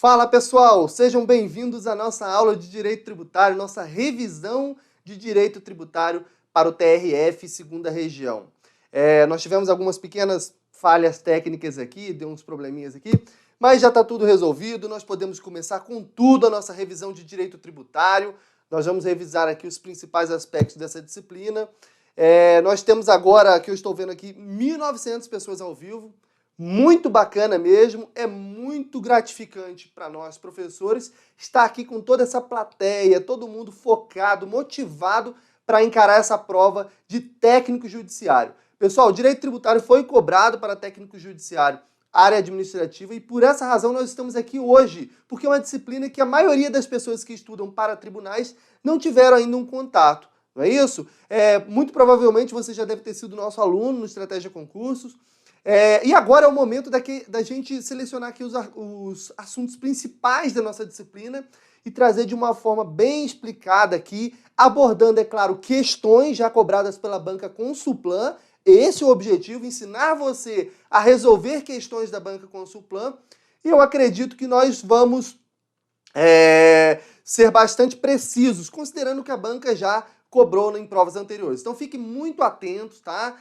Fala pessoal, sejam bem-vindos à nossa aula de Direito Tributário, nossa revisão de Direito Tributário para o TRF Segunda Região. Nós tivemos algumas pequenas falhas técnicas aqui, deu uns probleminhas aqui, mas já está tudo resolvido, nós podemos começar com tudo a nossa revisão de Direito Tributário. Nós vamos revisar aqui os principais aspectos dessa disciplina. Nós temos agora, que eu estou vendo aqui, 1.900 pessoas ao vivo. Muito bacana mesmo, é muito gratificante para nós, professores, estar aqui com toda essa plateia, todo mundo focado, motivado para encarar essa prova de técnico judiciário. Pessoal, o direito tributário foi cobrado para técnico judiciário, área administrativa, e por essa razão nós estamos aqui hoje, porque é uma disciplina que a maioria das pessoas que estudam para tribunais não tiveram ainda um contato, não é isso? Muito provavelmente você já deve ter sido nosso aluno no Estratégia Concursos. E agora é o momento da gente selecionar aqui os assuntos principais da nossa disciplina e trazer de uma forma bem explicada aqui, abordando, é claro, questões já cobradas pela banca Consulplan. Esse é o objetivo, ensinar você a resolver questões da banca Consulplan. E eu acredito que nós vamos ser bastante precisos, considerando que a banca já cobrou em provas anteriores. Então fiquem muito atentos, tá?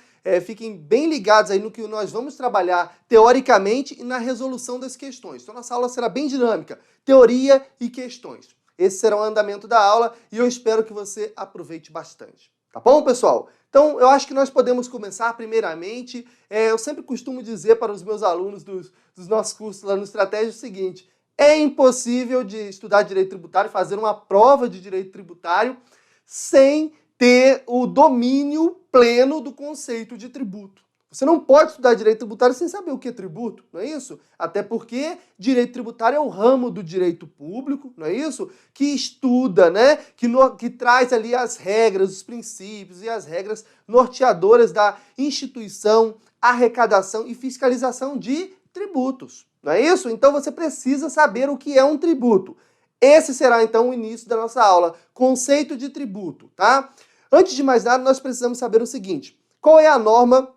Fiquem bem ligados aí no que nós vamos trabalhar teoricamente e na resolução das questões. Então nossa aula será bem dinâmica, teoria e questões. Esse será o andamento da aula e eu espero que você aproveite bastante. Tá bom, pessoal? Então eu acho que nós podemos começar primeiramente. Eu sempre costumo dizer para os meus alunos dos nossos cursos lá no Estratégia o seguinte: é impossível de estudar direito tributário, fazer uma prova de direito tributário sem ter o domínio pleno do conceito de tributo. Você não pode estudar direito tributário sem saber o que é tributo, não é isso? Até porque direito tributário é o ramo do direito público, não é isso? Que estuda, né? Que traz ali as regras, os princípios e as regras norteadoras da instituição, arrecadação e fiscalização de tributos, não é isso? Então você precisa saber o que é um tributo. Esse será, então, o início da nossa aula, conceito de tributo, tá? Antes de mais nada, nós precisamos saber o seguinte: qual é a norma,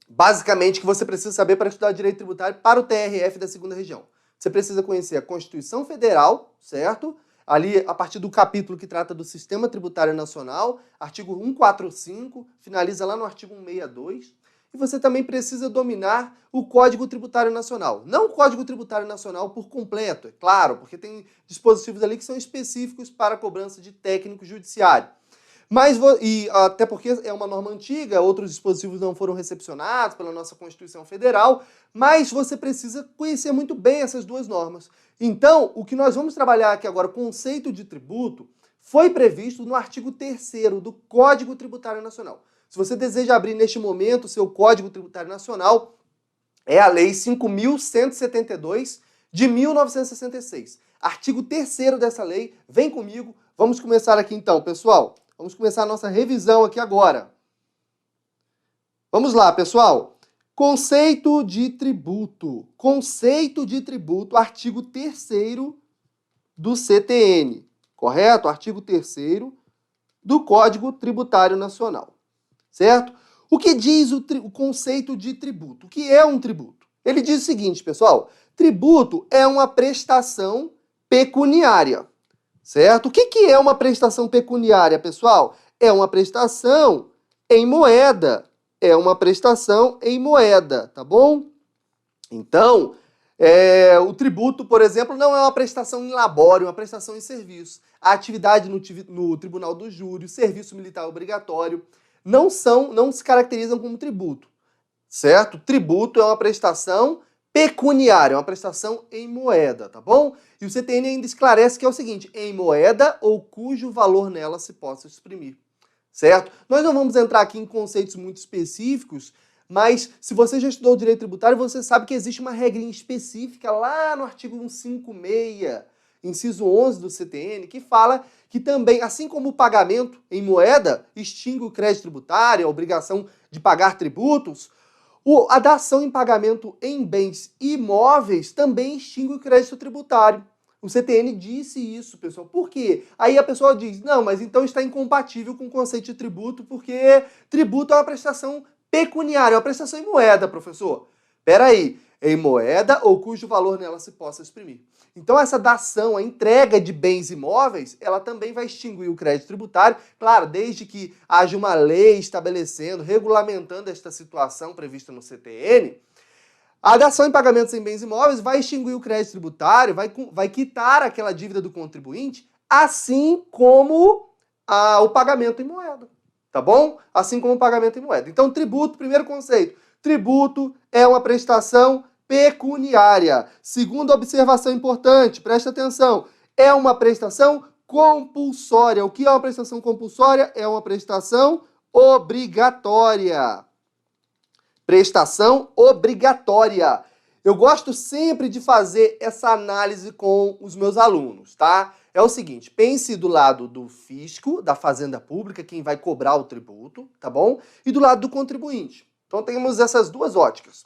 basicamente, que você precisa saber para estudar direito tributário para o TRF da segunda região? Você precisa conhecer a Constituição Federal, certo? Ali, a partir do capítulo que trata do Sistema Tributário Nacional, artigo 145, finaliza lá no artigo 162. E você também precisa dominar o Código Tributário Nacional. Não o Código Tributário Nacional por completo, é claro, porque tem dispositivos ali que são específicos para a cobrança de técnico judiciário. Até porque é uma norma antiga, outros dispositivos não foram recepcionados pela nossa Constituição Federal, mas você precisa conhecer muito bem essas duas normas. Então, o que nós vamos trabalhar aqui agora, conceito de tributo, foi previsto no artigo 3º do Código Tributário Nacional. Se você deseja abrir neste momento o seu Código Tributário Nacional, é a Lei 5.172 de 1966. Artigo 3º dessa lei, vem comigo, vamos começar aqui então, pessoal. Vamos começar a nossa revisão aqui agora. Vamos lá, pessoal. Conceito de tributo. Conceito de tributo, artigo 3º do CTN, correto? Artigo 3º do Código Tributário Nacional. Certo? O que diz o conceito de tributo? O que é um tributo? Ele diz o seguinte, pessoal: tributo é uma prestação pecuniária, certo? O que é uma prestação pecuniária, pessoal? É uma prestação em moeda. É uma prestação em moeda, tá bom? Então, o tributo, por exemplo, não é uma prestação em labore, uma prestação em serviço. A atividade no Tribunal do Júri, o serviço militar obrigatório, não se caracterizam como tributo, certo? Tributo é uma prestação pecuniária, uma prestação em moeda, tá bom? E o CTN ainda esclarece que é o seguinte: em moeda ou cujo valor nela se possa exprimir, certo? Nós não vamos entrar aqui em conceitos muito específicos, mas se você já estudou direito tributário, você sabe que existe uma regrinha específica lá no artigo 156, inciso 11 do CTN, que fala que também, assim como o pagamento em moeda extingue o crédito tributário, a obrigação de pagar tributos, a dação em pagamento em bens imóveis também extingue o crédito tributário. O CTN disse isso, pessoal. Por quê? Aí a pessoa diz: não, mas então está incompatível com o conceito de tributo, porque tributo é uma prestação pecuniária, é uma prestação em moeda, professor. Peraí, em moeda ou cujo valor nela se possa exprimir. Então essa dação, a entrega de bens imóveis, ela também vai extinguir o crédito tributário, claro, desde que haja uma lei estabelecendo, regulamentando esta situação prevista no CTN. A dação em pagamentos em bens imóveis vai extinguir o crédito tributário, vai quitar aquela dívida do contribuinte, assim como o pagamento em moeda, tá bom? Assim como o pagamento em moeda. Então, tributo, primeiro conceito, tributo é uma prestação pecuniária. Segunda observação importante, presta atenção, é uma prestação compulsória. O que é uma prestação compulsória? É uma prestação obrigatória. Prestação obrigatória. Eu gosto sempre de fazer essa análise com os meus alunos, tá? É o seguinte, pense do lado do fisco, da fazenda pública, quem vai cobrar o tributo, tá bom? E do lado do contribuinte. Então temos essas duas óticas.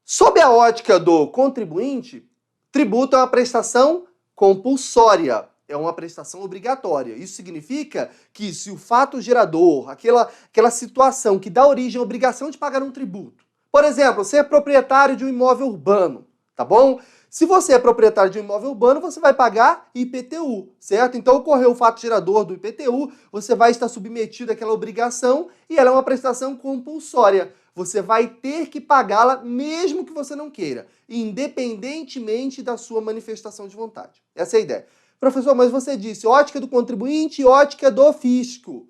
Sob a ótica do contribuinte, tributo é uma prestação compulsória, é uma prestação obrigatória. Isso significa que se o fato gerador, aquela situação que dá origem à obrigação de pagar um tributo, por exemplo, você é proprietário de um imóvel urbano, tá bom? Se você é proprietário de um imóvel urbano, você vai pagar IPTU, certo? Então, ocorreu o fato gerador do IPTU, você vai estar submetido àquela obrigação e ela é uma prestação compulsória. Você vai ter que pagá-la mesmo que você não queira, independentemente da sua manifestação de vontade. Essa é a ideia. Professor, mas você disse ótica do contribuinte e ótica do fisco.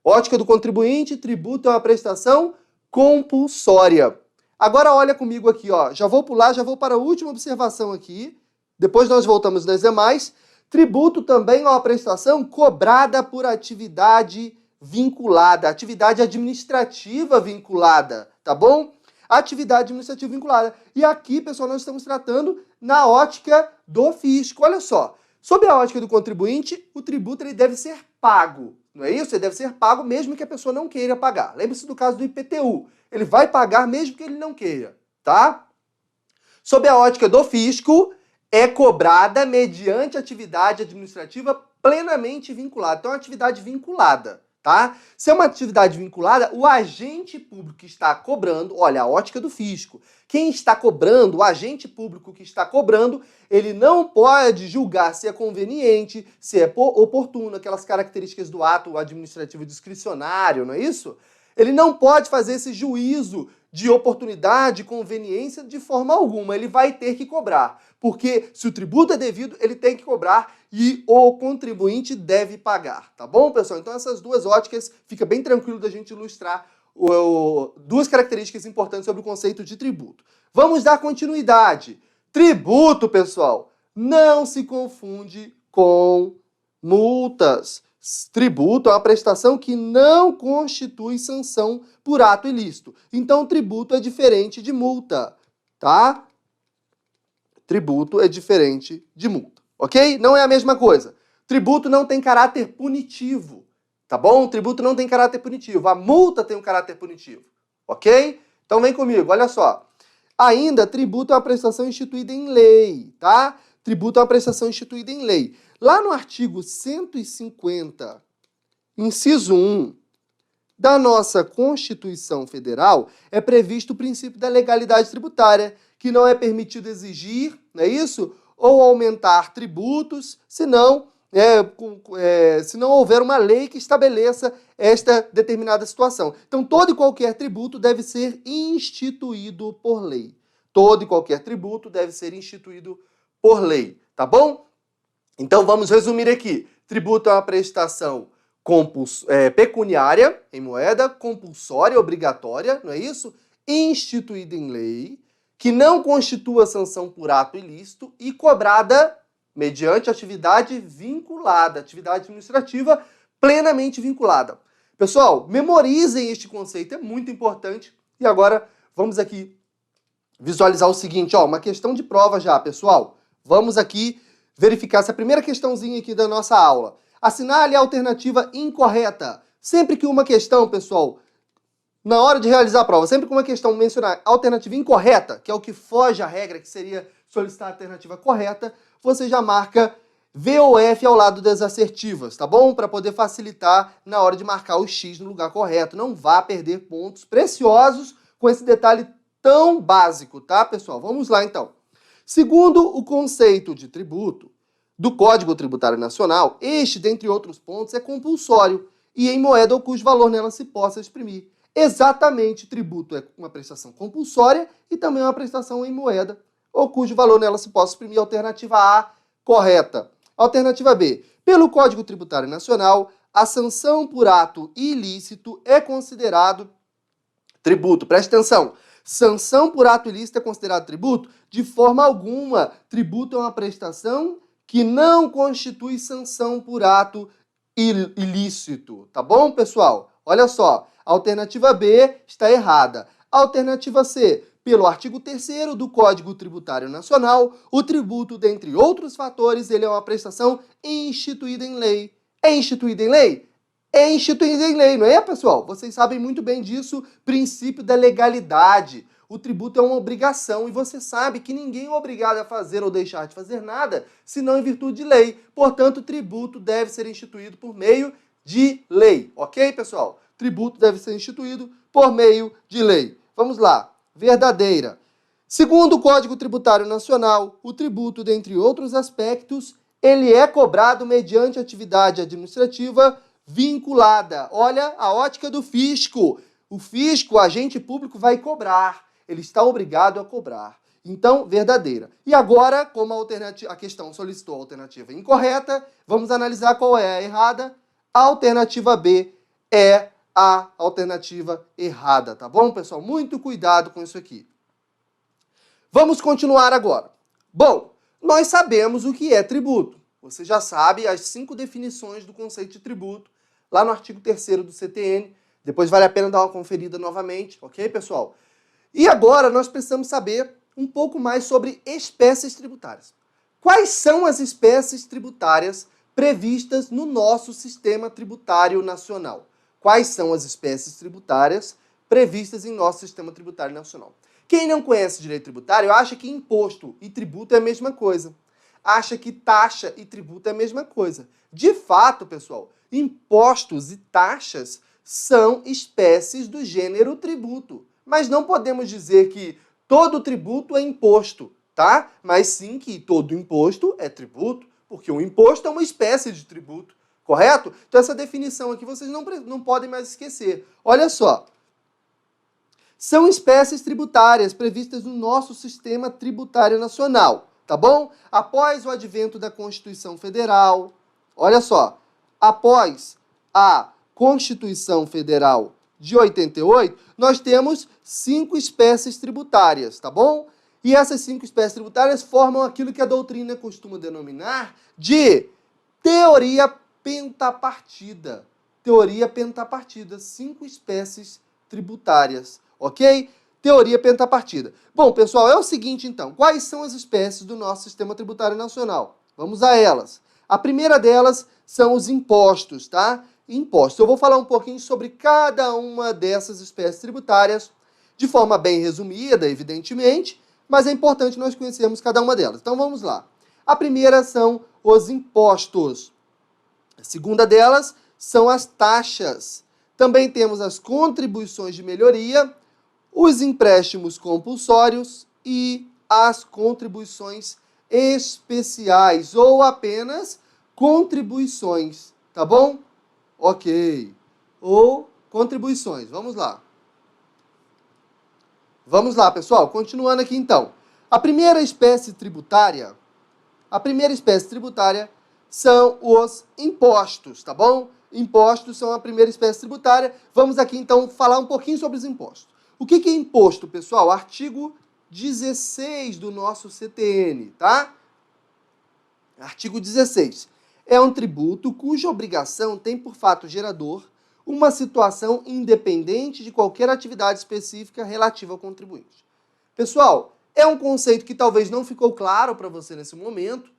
Ótica do contribuinte, tributo é uma prestação compulsória. Agora olha comigo aqui, ó. Já vou pular, já vou para a última observação aqui. Depois nós voltamos nas demais. Tributo também é uma prestação cobrada por atividade vinculada, atividade administrativa vinculada, tá bom? Atividade administrativa vinculada. E aqui, pessoal, nós estamos tratando na ótica do fisco. Olha só, sob a ótica do contribuinte, o tributo ele deve ser pago, não é isso? Ele deve ser pago mesmo que a pessoa não queira pagar. Lembre-se do caso do IPTU. Ele vai pagar mesmo que ele não queira, tá? Sob a ótica do fisco, é cobrada mediante atividade administrativa plenamente vinculada. Então, é uma atividade vinculada, tá? Se é uma atividade vinculada, o agente público que está cobrando, olha, a ótica do fisco, quem está cobrando, o agente público que está cobrando, ele não pode julgar se é conveniente, se é oportuno, aquelas características do ato administrativo discricionário, não é isso? Ele não pode fazer esse juízo de oportunidade, conveniência de forma alguma. Ele vai ter que cobrar, porque se o tributo é devido, ele tem que cobrar e o contribuinte deve pagar, tá bom, pessoal? Então essas duas óticas, fica bem tranquilo da gente ilustrar duas características importantes sobre o conceito de tributo. Vamos dar continuidade. Tributo, pessoal, não se confunde com multas. Tributo é uma prestação que não constitui sanção por ato ilícito. Então, tributo é diferente de multa, tá? Tributo é diferente de multa, ok? Não é a mesma coisa. Tributo não tem caráter punitivo, tá bom? Tributo não tem caráter punitivo. A multa tem um caráter punitivo, ok? Então, vem comigo, olha só. Ainda, tributo é uma prestação instituída em lei, tá? Tributo é uma prestação instituída em lei. Lá no artigo 150, inciso 1, da nossa Constituição Federal, é previsto o princípio da legalidade tributária, que não é permitido exigir, não é isso? Ou aumentar tributos, se não houver uma lei que estabeleça esta determinada situação. Então, todo e qualquer tributo deve ser instituído por lei. Todo e qualquer tributo deve ser instituído por lei, tá bom? Então, vamos resumir aqui. Tributo é uma prestação pecuniária, em moeda, compulsória, obrigatória, não é isso? Instituída em lei, que não constitua sanção por ato ilícito e cobrada mediante atividade vinculada, atividade administrativa plenamente vinculada. Pessoal, memorizem este conceito, é muito importante. E agora, vamos aqui visualizar o seguinte, ó, uma questão de prova já, pessoal. Vamos aqui verificar essa primeira questãozinha aqui da nossa aula. Assinale a alternativa incorreta. Sempre que uma questão, pessoal, na hora de realizar a prova, sempre que uma questão mencionar alternativa incorreta, que é o que foge à regra, que seria solicitar a alternativa correta, você já marca V ou F ao lado das assertivas, tá bom? Para poder facilitar na hora de marcar o X no lugar correto. Não vá perder pontos preciosos com esse detalhe tão básico, tá, pessoal? Vamos lá, então. Segundo o conceito de tributo do Código Tributário Nacional, este, dentre outros pontos, é compulsório e em moeda ou cujo valor nela se possa exprimir. Exatamente, tributo é uma prestação compulsória e também uma prestação em moeda ou cujo valor nela se possa exprimir. Alternativa A, correta. Alternativa B, pelo Código Tributário Nacional, a sanção por ato ilícito é considerado tributo. Preste atenção. Sanção por ato ilícito é considerado tributo? De forma alguma. Tributo é uma prestação que não constitui sanção por ato ilícito. Tá bom, pessoal? Olha só. A alternativa B está errada. A alternativa C, pelo artigo 3º do Código Tributário Nacional, o tributo, dentre outros fatores, ele é uma prestação instituída em lei. É instituída em lei? É instituída em lei, não é, pessoal? Vocês sabem muito bem disso, princípio da legalidade. O tributo é uma obrigação e você sabe que ninguém é obrigado a fazer ou deixar de fazer nada, senão em virtude de lei. Portanto, o tributo deve ser instituído por meio de lei, ok, pessoal? Tributo deve ser instituído por meio de lei. Vamos lá. Verdadeira. Segundo o Código Tributário Nacional, o tributo, dentre outros aspectos, ele é cobrado mediante atividade administrativa vinculada. Olha a ótica do fisco. O fisco, o agente público, vai cobrar. Ele está obrigado a cobrar. Então, verdadeira. E agora, como a questão solicitou a alternativa incorreta, vamos analisar qual é a errada. A alternativa B é a alternativa errada, tá bom, pessoal? Muito cuidado com isso aqui. Vamos continuar agora. Bom, nós sabemos o que é tributo. Você já sabe as 5 definições do conceito de tributo, lá no artigo 3º do CTN. Depois vale a pena dar uma conferida novamente, ok, pessoal? E agora nós precisamos saber um pouco mais sobre espécies tributárias. Quais são as espécies tributárias previstas no nosso sistema tributário nacional? Quais são as espécies tributárias previstas em nosso sistema tributário nacional? Quem não conhece direito tributário acha que imposto e tributo é a mesma coisa. Acha que taxa e tributo é a mesma coisa. De fato, pessoal, impostos e taxas são espécies do gênero tributo. Mas não podemos dizer que todo tributo é imposto, tá? Mas sim que todo imposto é tributo, porque o imposto é uma espécie de tributo, correto? Então essa definição aqui vocês não podem mais esquecer. Olha só. São espécies tributárias previstas no nosso sistema tributário nacional, tá bom? Após o advento da Constituição Federal, olha só, após a Constituição Federal de 88, nós temos 5 espécies tributárias, tá bom? E essas 5 espécies tributárias formam aquilo que a doutrina costuma denominar de teoria pentapartida. Teoria pentapartida, 5 espécies tributárias, ok? Teoria pentapartida. Bom, pessoal, é o seguinte, então. Quais são as espécies do nosso sistema tributário nacional? Vamos a elas. A primeira delas são os impostos, tá? Impostos. Eu vou falar um pouquinho sobre cada uma dessas espécies tributárias, de forma bem resumida, evidentemente, mas é importante nós conhecermos cada uma delas. Então, vamos lá. A primeira são os impostos. A segunda delas são as taxas. Também temos as contribuições de melhoria, os empréstimos compulsórios e as contribuições especiais ou apenas contribuições, tá bom? Ok. Ou contribuições. Vamos lá. Vamos lá, pessoal. Continuando aqui, então. A primeira espécie tributária são os impostos, tá bom? Impostos são a primeira espécie tributária. Vamos aqui, então, falar um pouquinho sobre os impostos. O que é imposto, pessoal? Artigo 16 do nosso CTN, tá? Artigo 16. É um tributo cuja obrigação tem por fato gerador uma situação independente de qualquer atividade específica relativa ao contribuinte. Pessoal, é um conceito que talvez não ficou claro para você nesse momento,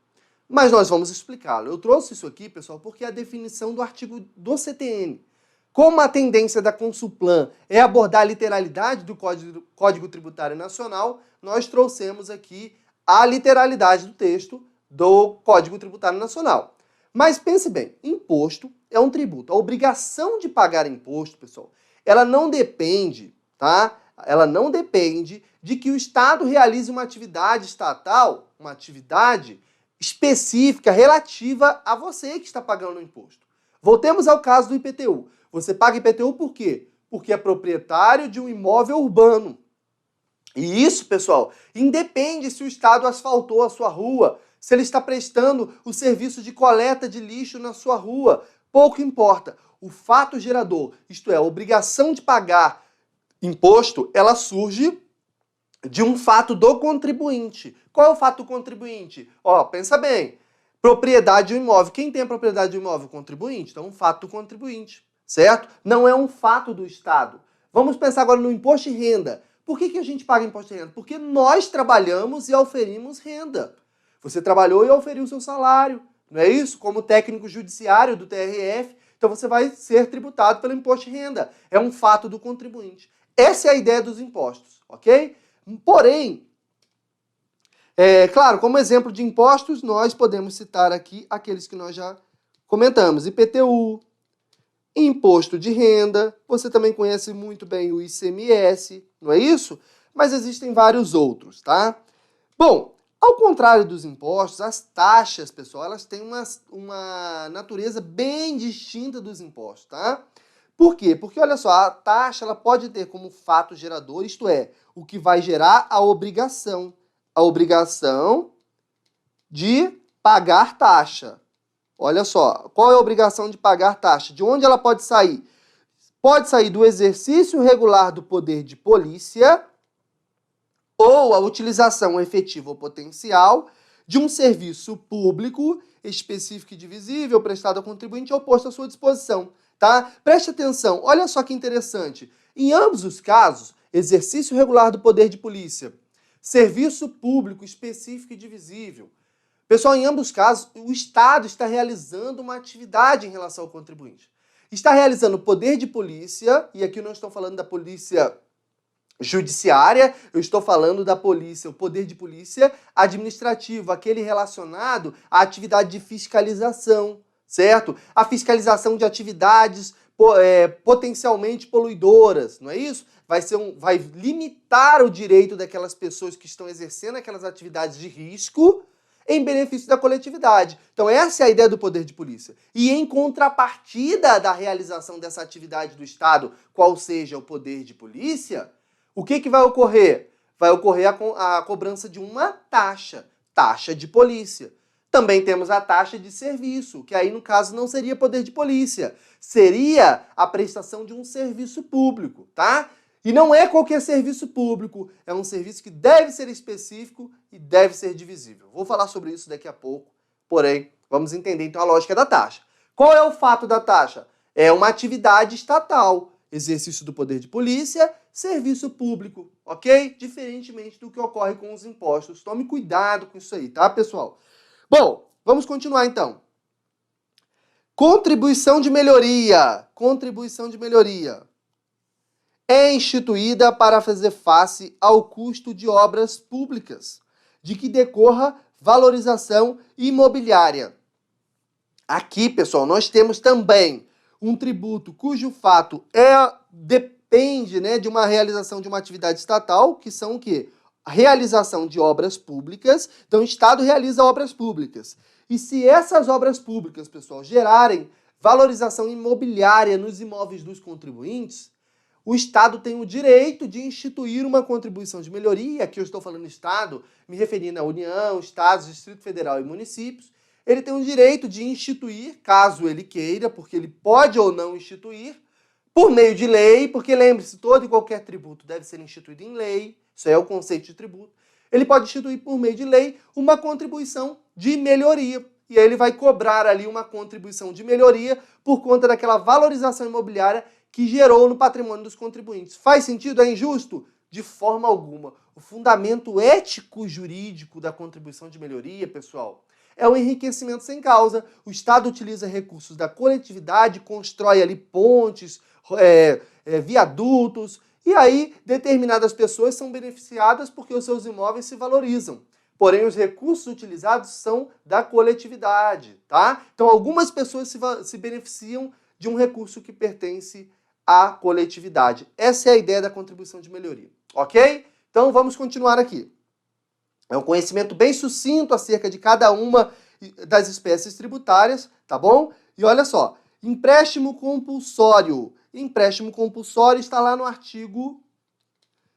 mas nós vamos explicá-lo. Eu trouxe isso aqui, pessoal, porque é a definição do artigo do CTN. Como a tendência da Consulplan é abordar a literalidade do Código Tributário Nacional, nós trouxemos aqui a literalidade do texto do Código Tributário Nacional. Mas pense bem, imposto é um tributo. A obrigação de pagar imposto, pessoal, ela não depende, tá, ela não depende de que o Estado realize uma atividade estatal, uma atividade específica, relativa a você que está pagando o imposto. Voltemos ao caso do IPTU. Você paga IPTU por quê? Porque é proprietário de um imóvel urbano. E isso, pessoal, independe se o Estado asfaltou a sua rua, se ele está prestando o serviço de coleta de lixo na sua rua, pouco importa. O fato gerador, isto é, a obrigação de pagar imposto, ela surge de um fato do contribuinte. Qual é o fato do contribuinte? Ó, pensa bem, propriedade do imóvel. Quem tem a propriedade do imóvel? O contribuinte. Então, um fato do contribuinte, certo? Não é um fato do Estado. Vamos pensar agora no imposto de renda. Por que a gente paga imposto de renda? Porque nós trabalhamos e oferimos renda. Você trabalhou e oferiu o seu salário, não é isso? Como técnico judiciário do TRF, então você vai ser tributado pelo imposto de renda. É um fato do contribuinte. Essa é a ideia dos impostos, ok? Porém, claro, como exemplo de impostos, nós podemos citar aqui aqueles que nós já comentamos. IPTU, imposto de renda, você também conhece muito bem o ICMS, não é isso? Mas existem vários outros, tá? Bom, ao contrário dos impostos, as taxas, pessoal, elas têm uma natureza bem distinta dos impostos, tá? Por quê? Porque, olha só, a taxa ela pode ter como fato gerador, isto é, o que vai gerar a obrigação de pagar taxa. Olha só, qual é a obrigação de pagar taxa? De onde ela pode sair? Pode sair do exercício regular do poder de polícia ou a utilização efetiva ou potencial de um serviço público específico e divisível prestado ao contribuinte ou posto à sua disposição, tá? Preste atenção, olha só que interessante. Em ambos os casos, exercício regular do poder de polícia, serviço público específico e divisível. Pessoal, em ambos os casos, o Estado está realizando uma atividade em relação ao contribuinte. Está realizando o poder de polícia, e aqui eu não estou falando da polícia judiciária, eu estou falando da polícia, o poder de polícia administrativo, aquele relacionado à atividade de fiscalização, certo? A fiscalização de atividades potencialmente poluidoras, não é isso? Vai limitar o direito daquelas pessoas que estão exercendo aquelas atividades de risco em benefício da coletividade. Então essa é a ideia do poder de polícia. E em contrapartida da realização dessa atividade do Estado, qual seja o poder de polícia, o que vai ocorrer? Vai ocorrer a cobrança de uma taxa de polícia. Também temos a taxa de serviço, que aí no caso não seria poder de polícia, seria a prestação de um serviço público, tá? E não é qualquer serviço público, é um serviço que deve ser específico e deve ser divisível. Vou falar sobre isso daqui a pouco, porém, vamos entender então a lógica da taxa. Qual é o fato da taxa? É uma atividade estatal, exercício do poder de polícia, serviço público, ok? Diferentemente do que ocorre com os impostos. Tome cuidado com isso aí, tá, pessoal? Bom, vamos continuar então. Contribuição de melhoria. Contribuição de melhoria é instituída para fazer face ao custo de obras públicas, de que decorra valorização imobiliária. Aqui, pessoal, nós temos também um tributo cujo fato depende, né, de uma realização de uma atividade estatal, que são o quê? A realização de obras públicas. Então, o Estado realiza obras públicas. E se essas obras públicas, pessoal, gerarem valorização imobiliária nos imóveis dos contribuintes, o Estado tem o direito de instituir uma contribuição de melhoria. Aqui eu estou falando Estado, me referindo à União, Estados, Distrito Federal e municípios. Ele tem o direito de instituir, caso ele queira, porque ele pode ou não instituir, por meio de lei, porque lembre-se, todo e qualquer tributo deve ser instituído em lei, isso é o conceito de tributo. Ele pode instituir por meio de lei uma contribuição de melhoria. E aí ele vai cobrar ali uma contribuição de melhoria por conta daquela valorização imobiliária que gerou no patrimônio dos contribuintes. Faz sentido? É injusto? De forma alguma. O fundamento ético-jurídico da contribuição de melhoria, pessoal, é o enriquecimento sem causa. O Estado utiliza recursos da coletividade, constrói ali pontes, viadutos, e aí determinadas pessoas são beneficiadas porque os seus imóveis se valorizam. Porém, os recursos utilizados são da coletividade, tá? Então, algumas pessoas se beneficiam de um recurso que pertence à coletividade. Essa é a ideia da contribuição de melhoria, ok? Então vamos continuar aqui. É um conhecimento bem sucinto acerca de cada uma das espécies tributárias, tá bom? E olha só, empréstimo compulsório. Empréstimo compulsório está lá no artigo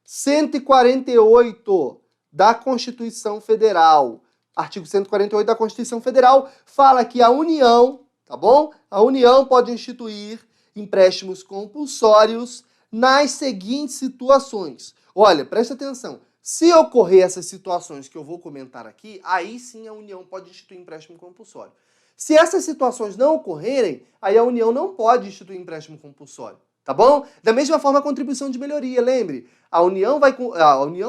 148 da Constituição Federal. Artigo 148 da Constituição Federal fala que a União, tá bom? A União pode instituir empréstimos compulsórios nas seguintes situações. Olha, presta atenção. Se ocorrer essas situações que eu vou comentar aqui, aí sim a União pode instituir empréstimo compulsório. Se essas situações não ocorrerem, aí a União não pode instituir empréstimo compulsório, tá bom? Da mesma forma, a contribuição de melhoria, lembre, a União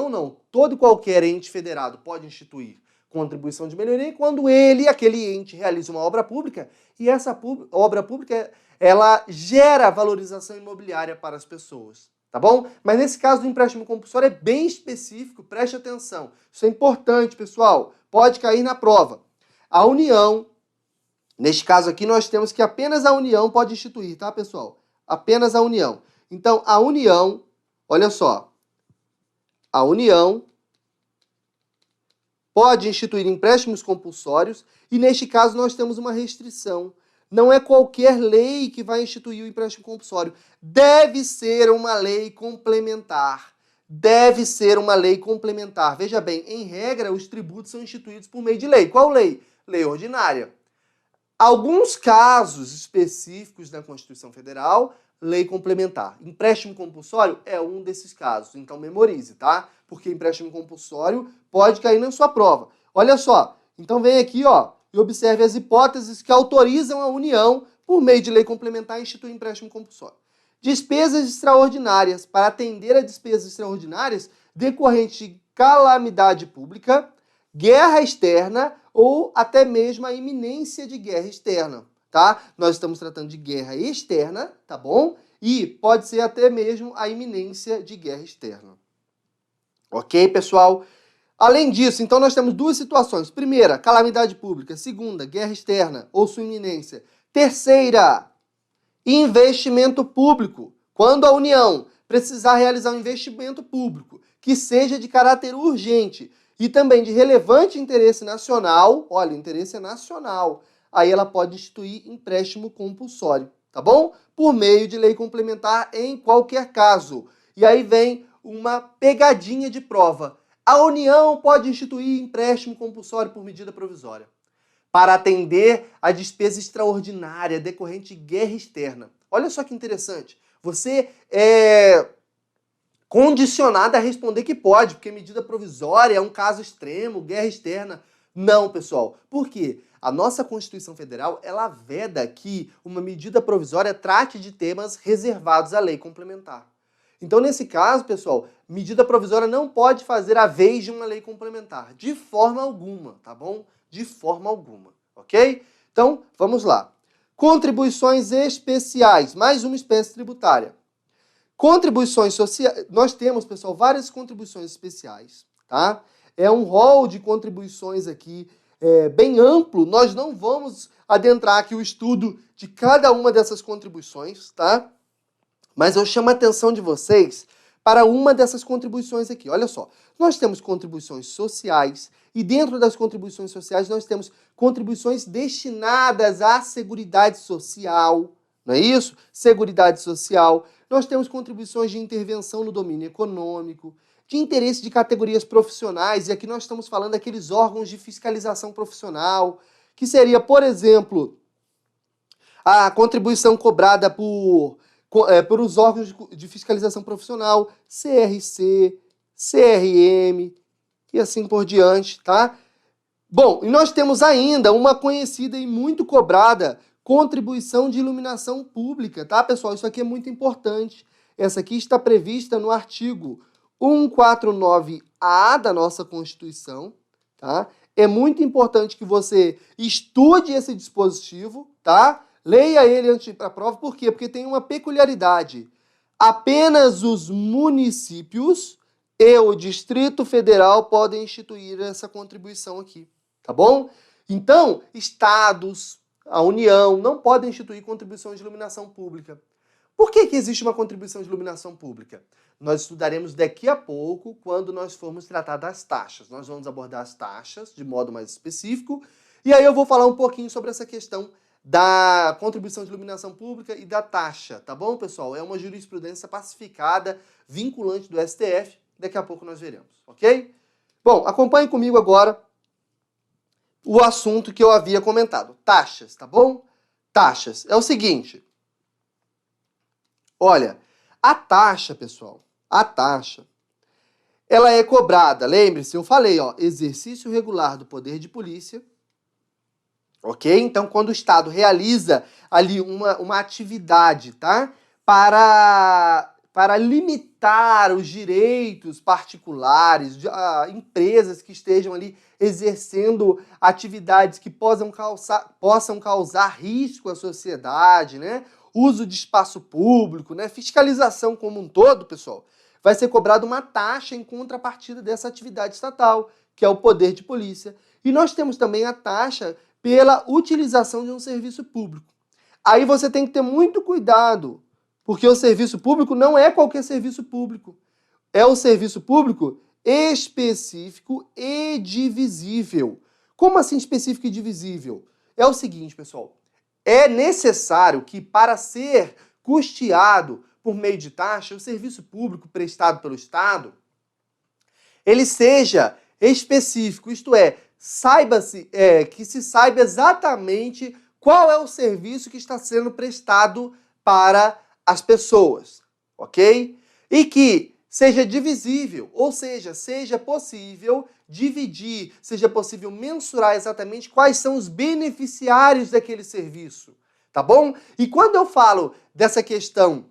não, todo e qualquer ente federado pode instituir contribuição de melhoria quando aquele ente, realiza uma obra pública e essa obra pública, ela gera valorização imobiliária para as pessoas. Tá bom? Mas nesse caso do empréstimo compulsório é bem específico, preste atenção. Isso é importante, pessoal. Pode cair na prova. A União, neste caso aqui, nós temos que apenas a União pode instituir, tá, pessoal? Apenas a União. Então, a União, olha só, a União pode instituir empréstimos compulsórios e, neste caso, nós temos uma restrição. Não é qualquer lei que vai instituir o empréstimo compulsório. Deve ser uma lei complementar. Deve ser uma lei complementar. Veja bem, em regra, os tributos são instituídos por meio de lei. Qual lei? Lei ordinária. Alguns casos específicos da Constituição Federal, lei complementar. Empréstimo compulsório é um desses casos. Então, memorize, tá? Porque empréstimo compulsório pode cair na sua prova. Olha só. Então, vem aqui, ó. E observe as hipóteses que autorizam a União, por meio de lei complementar, a instituir empréstimo compulsório. Despesas extraordinárias. Para atender a despesas extraordinárias decorrentes de calamidade pública, guerra externa ou até mesmo a iminência de guerra externa, tá? Nós estamos tratando de guerra externa, tá bom? E pode ser até mesmo a iminência de guerra externa. Ok, pessoal? Além disso, então nós temos duas situações. Primeira, calamidade pública. Segunda, guerra externa ou sua iminência. Terceira, investimento público. Quando a União precisar realizar um investimento público que seja de caráter urgente e também de relevante interesse nacional, olha, o interesse é nacional, aí ela pode instituir empréstimo compulsório, tá bom? Por meio de lei complementar em qualquer caso. E aí vem uma pegadinha de prova. A União pode instituir empréstimo compulsório por medida provisória para atender a despesa extraordinária decorrente de guerra externa. Olha só que interessante. Você é condicionado a responder que pode, porque medida provisória é um caso extremo, guerra externa. Não, pessoal. Por quê? A nossa Constituição Federal, ela veda que uma medida provisória trate de temas reservados à lei complementar. Então, nesse caso, pessoal, medida provisória não pode fazer a vez de uma lei complementar, de forma alguma, tá bom? De forma alguma, ok? Então, vamos lá. Contribuições especiais, mais uma espécie tributária. Contribuições sociais, nós temos, pessoal, várias contribuições especiais, tá? É um rol de contribuições aqui bem amplo, nós não vamos adentrar aqui o estudo de cada uma dessas contribuições, tá? Mas eu chamo a atenção de vocês para uma dessas contribuições aqui. Olha só, nós temos contribuições sociais e dentro das contribuições sociais nós temos contribuições destinadas à Seguridade Social, não é isso? Seguridade Social. Nós temos contribuições de intervenção no domínio econômico, de interesse de categorias profissionais, e aqui nós estamos falando daqueles órgãos de fiscalização profissional, que seria, por exemplo, a contribuição cobrada por os órgãos de fiscalização profissional, CRC, CRM e assim por diante, tá? Bom, e nós temos ainda uma conhecida e muito cobrada contribuição de iluminação pública, tá, pessoal? Isso aqui é muito importante. Essa aqui está prevista no artigo 149A da nossa Constituição, tá? É muito importante que você estude esse dispositivo, tá? Leia ele antes de ir para a prova, por quê? Porque tem uma peculiaridade. Apenas os municípios e o Distrito Federal podem instituir essa contribuição aqui, tá bom? Então, estados, a União, não podem instituir contribuição de iluminação pública. Por que existe uma contribuição de iluminação pública? Nós estudaremos daqui a pouco, quando nós formos tratar das taxas. Nós vamos abordar as taxas de modo mais específico, e aí eu vou falar um pouquinho sobre essa questão da contribuição de iluminação pública e da taxa, tá bom, pessoal? É uma jurisprudência pacificada, vinculante do STF, daqui a pouco nós veremos, ok? Bom, acompanhe comigo agora o assunto que eu havia comentado, taxas, tá bom? Taxas. É o seguinte, olha, a taxa, pessoal, a taxa, ela é cobrada, lembre-se, eu falei, ó, exercício regular do poder de polícia, ok? Então, quando o Estado realiza ali uma atividade, tá? Para limitar os direitos particulares de empresas que estejam ali exercendo atividades que possam causar risco à sociedade, né? Uso de espaço público, né? Fiscalização como um todo, pessoal, vai ser cobrada uma taxa em contrapartida dessa atividade estatal, que é o poder de polícia. E nós temos também a taxa pela utilização de um serviço público. Aí você tem que ter muito cuidado, porque o serviço público não é qualquer serviço público. É o serviço público específico e divisível. Como assim específico e divisível? É o seguinte, pessoal, é necessário que, para ser custeado por meio de taxa, o serviço público prestado pelo Estado, ele seja específico, isto é, que se saiba exatamente qual é o serviço que está sendo prestado para as pessoas, ok? E que seja divisível, ou seja possível dividir, seja possível mensurar exatamente quais são os beneficiários daquele serviço, tá bom? E quando eu falo dessa questão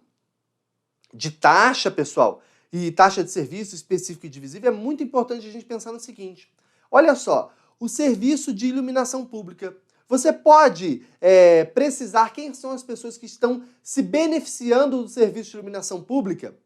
de taxa, pessoal, e taxa de serviço específico e divisível, é muito importante a gente pensar no seguinte, olha só, o serviço de iluminação pública. Você pode precisar quem são as pessoas que estão se beneficiando do serviço de iluminação pública?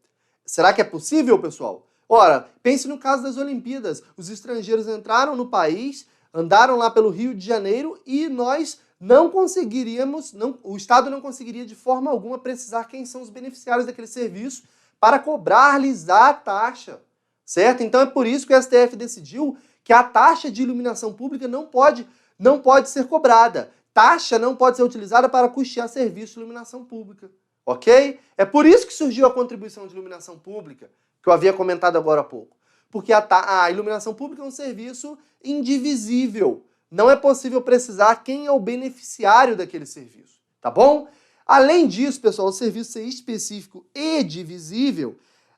Será que é possível, pessoal? Ora, pense no caso das Olimpíadas. Os estrangeiros entraram no país, andaram lá pelo Rio de Janeiro e nós não conseguiríamos, o Estado não conseguiria de forma alguma precisar quem são os beneficiários daquele serviço para cobrar-lhes a taxa, certo? Então é por isso que o STF decidiu que a taxa de iluminação pública não pode ser cobrada. Taxa não pode ser utilizada para custear serviço de iluminação pública, ok? É por isso que surgiu a contribuição de iluminação pública, que eu havia comentado agora há pouco. Porque a iluminação pública é um serviço indivisível. Não é possível precisar quem é o beneficiário daquele serviço, tá bom? Além disso, pessoal, o serviço ser específico e divisível,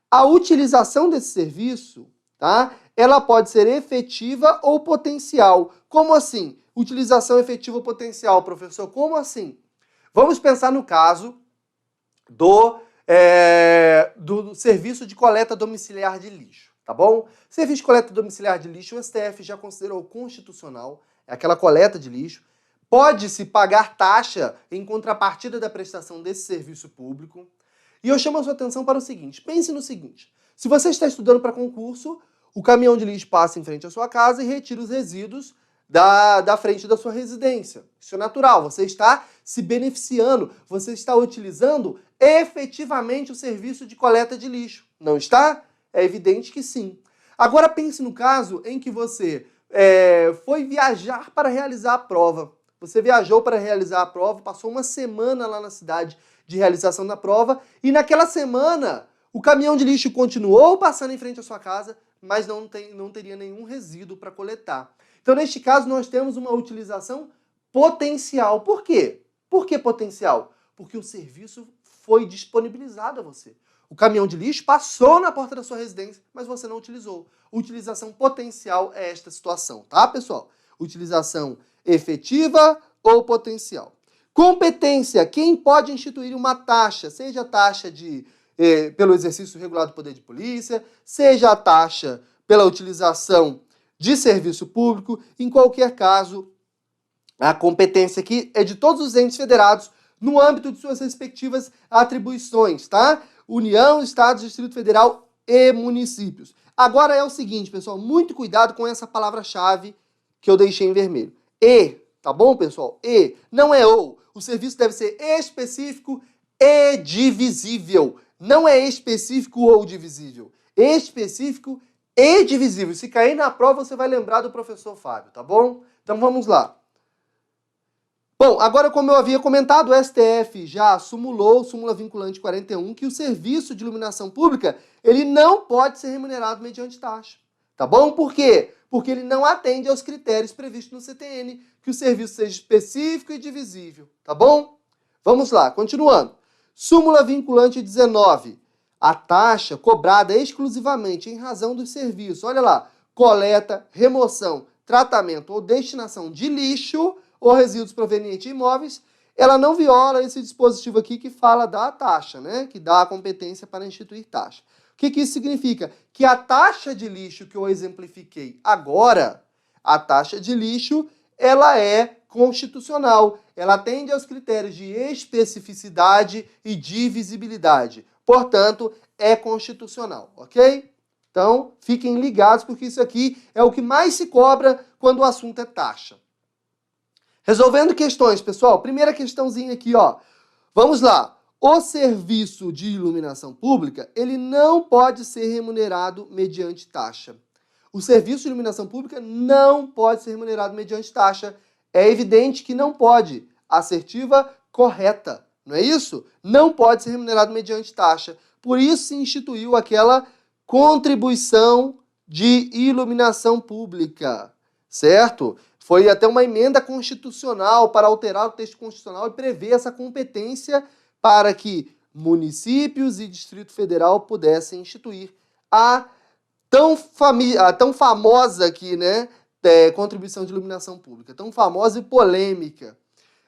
a utilização desse serviço, tá? Ela pode ser efetiva ou potencial. Como assim? Utilização efetiva ou potencial, professor? Como assim? Vamos pensar no caso do serviço de coleta domiciliar de lixo, tá bom? Serviço de coleta domiciliar de lixo, o STF já considerou constitucional, é aquela coleta de lixo. Pode-se pagar taxa em contrapartida da prestação desse serviço público. E eu chamo a sua atenção para o seguinte, pense no seguinte, se você está estudando para concurso, o caminhão de lixo passa em frente à sua casa e retira os resíduos da frente da sua residência. Isso é natural, você está se beneficiando, você está utilizando efetivamente o serviço de coleta de lixo. Não está? É evidente que sim. Agora pense no caso em que você foi viajar para realizar a prova. Você viajou para realizar a prova, passou uma semana lá na cidade de realização da prova e naquela semana o caminhão de lixo continuou passando em frente à sua casa, mas não teria nenhum resíduo para coletar. Então, neste caso, nós temos uma utilização potencial. Por quê? Por que potencial? Porque o serviço foi disponibilizado a você. O caminhão de lixo passou na porta da sua residência, mas você não utilizou. Utilização potencial é esta situação, tá, pessoal? Utilização efetiva ou potencial. Competência. Quem pode instituir uma taxa, seja a taxa pelo exercício regular do poder de polícia, seja a taxa pela utilização de serviço público, em qualquer caso, a competência aqui é de todos os entes federados no âmbito de suas respectivas atribuições, tá? União, Estados, Distrito Federal e municípios. Agora é o seguinte, pessoal, muito cuidado com essa palavra-chave que eu deixei em vermelho. E, tá bom, pessoal? E, não é ou. O serviço deve ser específico e divisível. Não é específico ou divisível. Específico e divisível. Se cair na prova, você vai lembrar do professor Fábio, tá bom? Então vamos lá. Bom, agora como eu havia comentado, o STF já sumulou, súmula vinculante 41, que o serviço de iluminação pública, ele não pode ser remunerado mediante taxa. Tá bom? Por quê? Porque ele não atende aos critérios previstos no CTN, que o serviço seja específico e divisível. Tá bom? Vamos lá, continuando. Súmula vinculante 19. A taxa cobrada exclusivamente em razão dos serviços, olha lá, coleta, remoção, tratamento ou destinação de lixo ou resíduos provenientes de imóveis, ela não viola esse dispositivo aqui que fala da taxa, né? Que dá a competência para instituir taxa. O que isso significa? Que a taxa de lixo que eu exemplifiquei agora, a taxa de lixo, ela é constitucional. Ela atende aos critérios de especificidade e divisibilidade. Portanto, é constitucional, ok? Então, fiquem ligados, porque isso aqui é o que mais se cobra quando o assunto é taxa. Resolvendo questões, pessoal. Primeira questãozinha aqui, ó. Vamos lá. O serviço de iluminação pública, ele não pode ser remunerado mediante taxa. O serviço de iluminação pública não pode ser remunerado mediante taxa. É evidente que não pode. Assertiva correta, não é isso? Não pode ser remunerado mediante taxa. Por isso se instituiu aquela contribuição de iluminação pública, certo? Foi até uma emenda constitucional para alterar o texto constitucional e prever essa competência para que municípios e Distrito Federal pudessem instituir a tão famosa aqui, né, contribuição de iluminação pública, tão famosa e polêmica.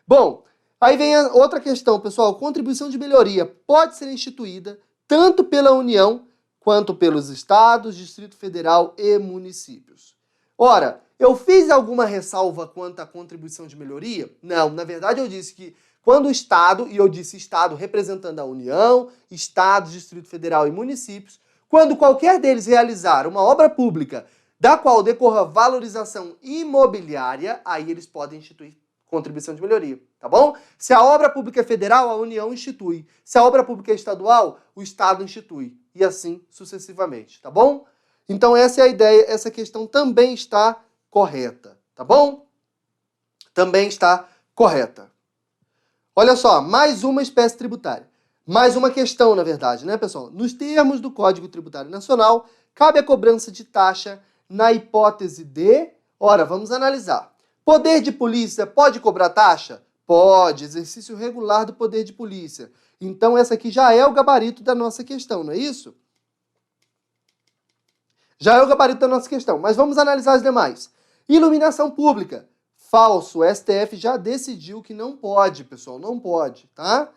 Bom, aí vem a outra questão, pessoal. Contribuição de melhoria pode ser instituída tanto pela União quanto pelos estados, Distrito Federal e municípios. Ora, eu fiz alguma ressalva quanto à contribuição de melhoria? Não, na verdade eu disse que quando o Estado, e eu disse Estado representando a União, Estados, Distrito Federal e municípios, quando qualquer deles realizar uma obra pública da qual decorra valorização imobiliária, aí eles podem instituir contribuição de melhoria, tá bom? Se a obra pública é federal, a União institui. Se a obra pública é estadual, o Estado institui. E assim sucessivamente, tá bom? Então essa é a ideia, essa questão também está correta, tá bom? Também está correta. Olha só, mais uma espécie tributária. Mais uma questão, na verdade, né, pessoal? Nos termos do Código Tributário Nacional, cabe a cobrança de taxa na hipótese de... Ora, vamos analisar. Poder de polícia pode cobrar taxa? Pode, exercício regular do poder de polícia. Então, essa aqui já é o gabarito da nossa questão, não é isso? Já é o gabarito da nossa questão, mas vamos analisar as demais. Iluminação pública. Falso, o STF já decidiu que não pode, pessoal, não pode, tá?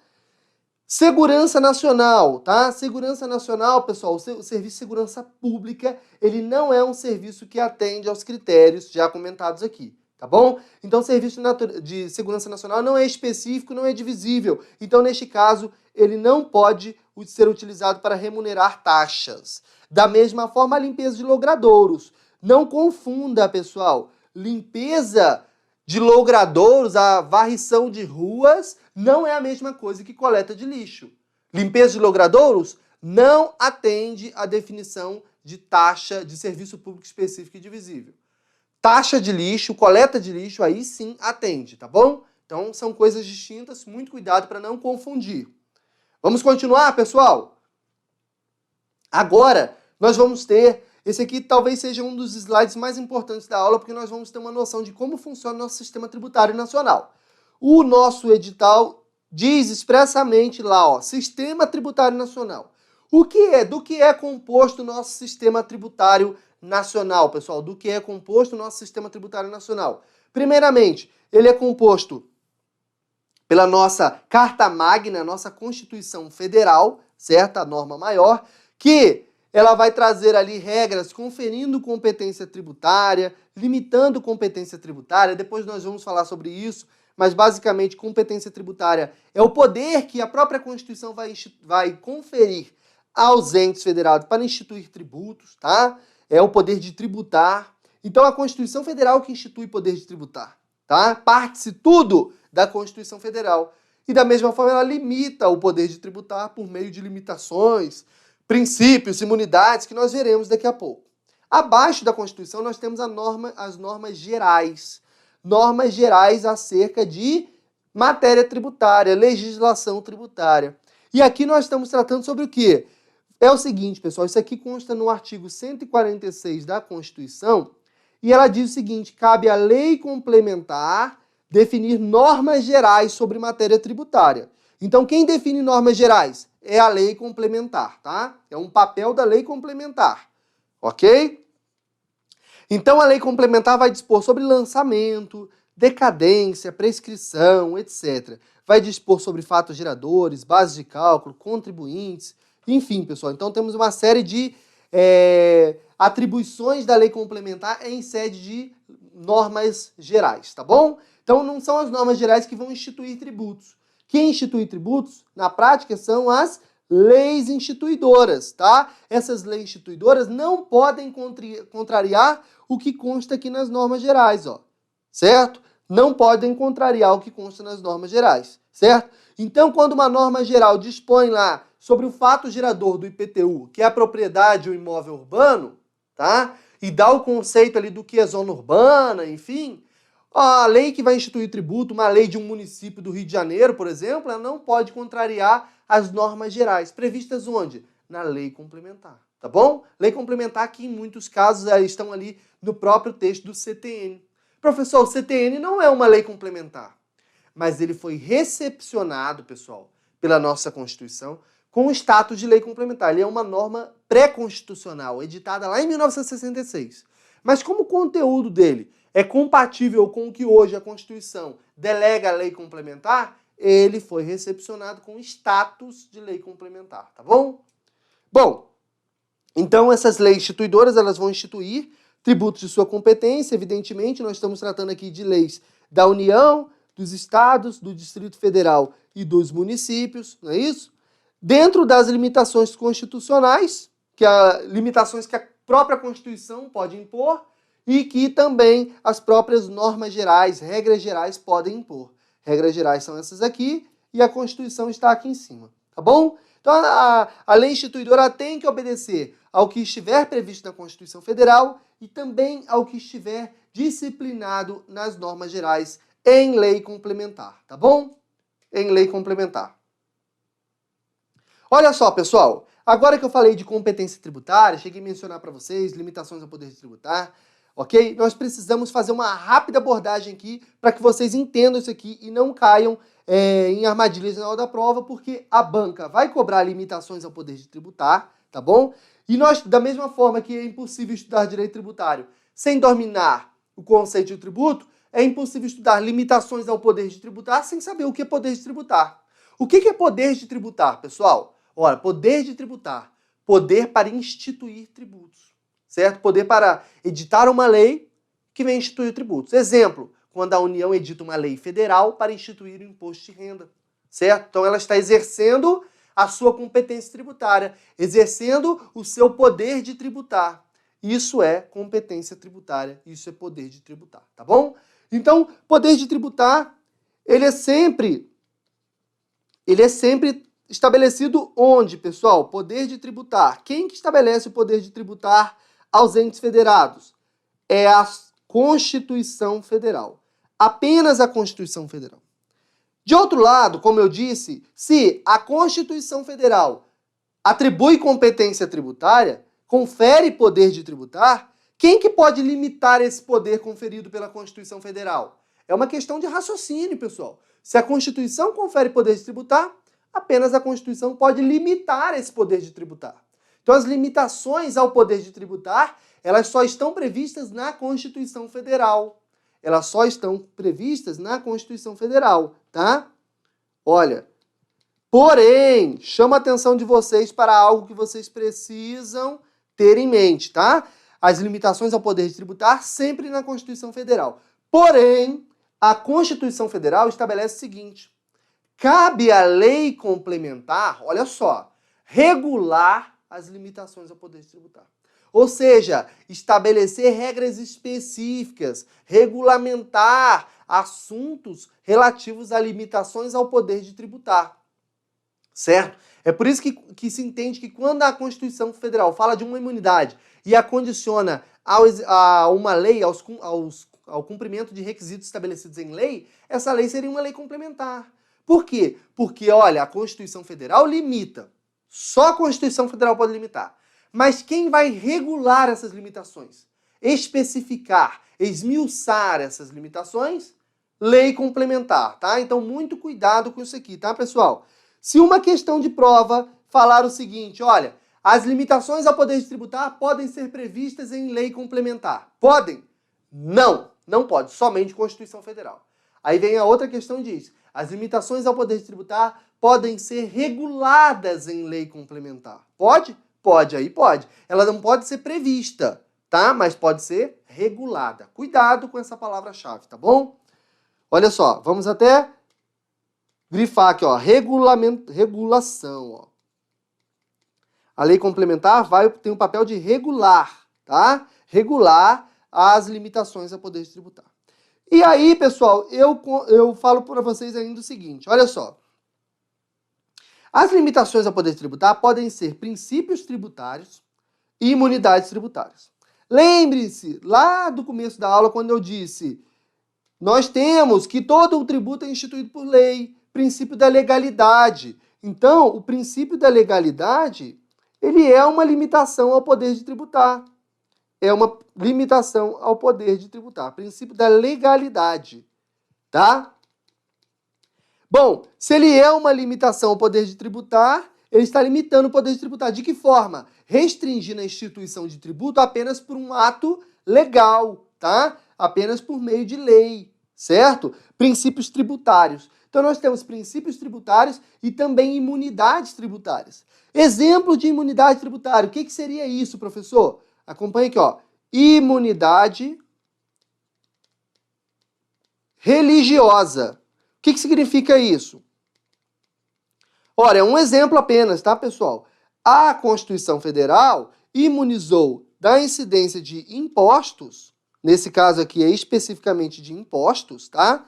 Segurança Nacional, tá? Segurança Nacional, pessoal, o Serviço de Segurança Pública, ele não é um serviço que atende aos critérios já comentados aqui, tá bom? Então, o Serviço de Segurança Nacional não é específico, não é divisível. Então, neste caso, ele não pode ser utilizado para remunerar taxas. Da mesma forma, a limpeza de logradouros. Não confunda, pessoal, limpeza de logradouros, a varrição de ruas, não é a mesma coisa que coleta de lixo. Limpeza de logradouros não atende à definição de taxa de serviço público específico e divisível. Taxa de lixo, coleta de lixo, aí sim atende, tá bom? Então são coisas distintas, muito cuidado para não confundir. Vamos continuar, pessoal? Agora nós vamos ter... Esse aqui talvez seja um dos slides mais importantes da aula, porque nós vamos ter uma noção de como funciona o nosso sistema tributário nacional. O nosso edital diz expressamente lá, ó, Sistema Tributário Nacional. Do que é composto o nosso sistema tributário nacional, pessoal? Do que é composto o nosso sistema tributário nacional? Primeiramente, ele é composto pela nossa Carta Magna, nossa Constituição Federal, certo? A norma maior, que ela vai trazer ali regras conferindo competência tributária, limitando competência tributária, depois nós vamos falar sobre isso, mas basicamente competência tributária é o poder que a própria Constituição vai conferir aos entes federados para instituir tributos, tá? É o poder de tributar. Então a Constituição Federal que institui poder de tributar, tá? Parte-se tudo da Constituição Federal. E da mesma forma ela limita o poder de tributar por meio de limitações, princípios, imunidades, que nós veremos daqui a pouco. Abaixo da Constituição nós temos as normas gerais. Normas gerais acerca de matéria tributária, legislação tributária. E aqui nós estamos tratando sobre o quê? É o seguinte, pessoal, isso aqui consta no artigo 146 da Constituição, e ela diz o seguinte: cabe à lei complementar definir normas gerais sobre matéria tributária. Então, quem define normas gerais? É a lei complementar, tá? É um papel da lei complementar, ok? Então, a lei complementar vai dispor sobre lançamento, decadência, prescrição, etc. Vai dispor sobre fatos geradores, bases de cálculo, contribuintes, enfim, pessoal. Então, temos uma série de atribuições da lei complementar em sede de normas gerais, tá bom? Então, não são as normas gerais que vão instituir tributos. Quem institui tributos, na prática, são as leis instituidoras, tá? Essas leis instituidoras não podem contrariar o que consta aqui nas normas gerais, ó, certo? Não podem contrariar o que consta nas normas gerais, certo? Então, quando uma norma geral dispõe lá sobre o fato gerador do IPTU, que é a propriedade ou imóvel urbano, tá? E dá o conceito ali do que é zona urbana, enfim, a lei que vai instituir tributo, uma lei de um município do Rio de Janeiro, por exemplo, ela não pode contrariar as normas gerais, previstas onde? Na lei complementar, tá bom? Lei complementar que, em muitos casos, estão ali no próprio texto do CTN. Professor, o CTN não é uma lei complementar, mas ele foi recepcionado, pessoal, pela nossa Constituição com o status de lei complementar. Ele é uma norma pré-constitucional, editada lá em 1966. Mas como o conteúdo dele é compatível com o que hoje a Constituição delega a lei complementar, ele foi recepcionado com status de lei complementar, tá bom? Bom, então essas leis instituidoras, elas vão instituir tributos de sua competência, evidentemente, nós estamos tratando aqui de leis da União, dos estados, do Distrito Federal e dos municípios, não é isso? Dentro das limitações constitucionais, limitações que a própria Constituição pode impor, e que também as próprias normas gerais, regras gerais, podem impor. Regras gerais são essas aqui e a Constituição está aqui em cima, tá bom? Então, a lei instituidora tem que obedecer ao que estiver previsto na Constituição Federal e também ao que estiver disciplinado nas normas gerais em lei complementar, tá bom? Em lei complementar. Olha só, pessoal, agora que eu falei de competência tributária, cheguei a mencionar para vocês limitações ao poder de tributar, ok? Nós precisamos fazer uma rápida abordagem aqui para que vocês entendam isso aqui e não caiam em armadilhas na hora da prova, porque a banca vai cobrar limitações ao poder de tributar, tá bom? E nós, da mesma forma que é impossível estudar direito tributário sem dominar o conceito de tributo, é impossível estudar limitações ao poder de tributar sem saber o que é poder de tributar. O que é poder de tributar, pessoal? Olha, poder de tributar, poder para instituir tributos, certo? Poder para editar uma lei que vem instituir tributos. Exemplo, quando a União edita uma lei federal para instituir o imposto de renda, certo? Então ela está exercendo a sua competência tributária, exercendo o seu poder de tributar. Isso é competência tributária, isso é poder de tributar, tá bom? Então, poder de tributar, ele é sempre estabelecido onde, pessoal? Poder de tributar. Quem que estabelece o poder de tributar aos entes federados? É a Constituição Federal. Apenas a Constituição Federal. De outro lado, como eu disse, se a Constituição Federal atribui competência tributária, confere poder de tributar, quem que pode limitar esse poder conferido pela Constituição Federal? É uma questão de raciocínio, pessoal. Se a Constituição confere poder de tributar, apenas a Constituição pode limitar esse poder de tributar. Então, as limitações ao poder de tributar, elas só estão previstas na Constituição Federal. Elas só estão previstas na Constituição Federal, tá? Olha, porém, chama a atenção de vocês para algo que vocês precisam ter em mente, tá? As limitações ao poder de tributar sempre na Constituição Federal. Porém, a Constituição Federal estabelece o seguinte: cabe à lei complementar, olha só, regular as limitações ao poder de tributar. Ou seja, estabelecer regras específicas, regulamentar assuntos relativos a limitações ao poder de tributar. Certo? É por isso que se entende que quando a Constituição Federal fala de uma imunidade e a condiciona a uma lei, ao cumprimento de requisitos estabelecidos em lei, essa lei seria uma lei complementar. Por quê? Porque, olha, a Constituição Federal limita. Só a Constituição Federal pode limitar. Mas quem vai regular essas limitações? Especificar, esmiuçar essas limitações? Lei complementar, tá? Então, muito cuidado com isso aqui, tá, pessoal? Se uma questão de prova falar o seguinte, olha, as limitações ao poder de tributar podem ser previstas em lei complementar. Podem? Não, não pode, somente Constituição Federal. Aí vem a outra questão e diz, as limitações ao poder de tributar podem ser reguladas em lei complementar. Pode? Pode, aí pode. Ela não pode ser prevista, tá? Mas pode ser regulada. Cuidado com essa palavra-chave, tá bom? Olha só, vamos até grifar aqui, ó, regulação, ó. A lei complementar tem o papel de regular, tá? Regular as limitações a poder de tributar. E aí, pessoal, eu falo para vocês ainda o seguinte, olha só. As limitações a poder de tributar podem ser princípios tributários e imunidades tributárias. Lembre-se, lá do começo da aula, quando eu disse, nós temos que todo o tributo é instituído por lei, princípio da legalidade. Então, o princípio da legalidade, ele é uma limitação ao poder de tributar. É uma limitação ao poder de tributar. Princípio da legalidade, tá? Bom, se ele é uma limitação ao poder de tributar, ele está limitando o poder de tributar. De que forma? Restringindo a instituição de tributo apenas por um ato legal, tá? Apenas por meio de lei, certo? Princípios tributários. Então, nós temos princípios tributários e também imunidades tributárias. Exemplo de imunidade tributária. O que seria isso, professor? Acompanhe aqui, ó. Imunidade religiosa. O que significa isso? Ora, é um exemplo apenas, tá, pessoal? A Constituição Federal imunizou da incidência de impostos, nesse caso aqui é especificamente de impostos, tá?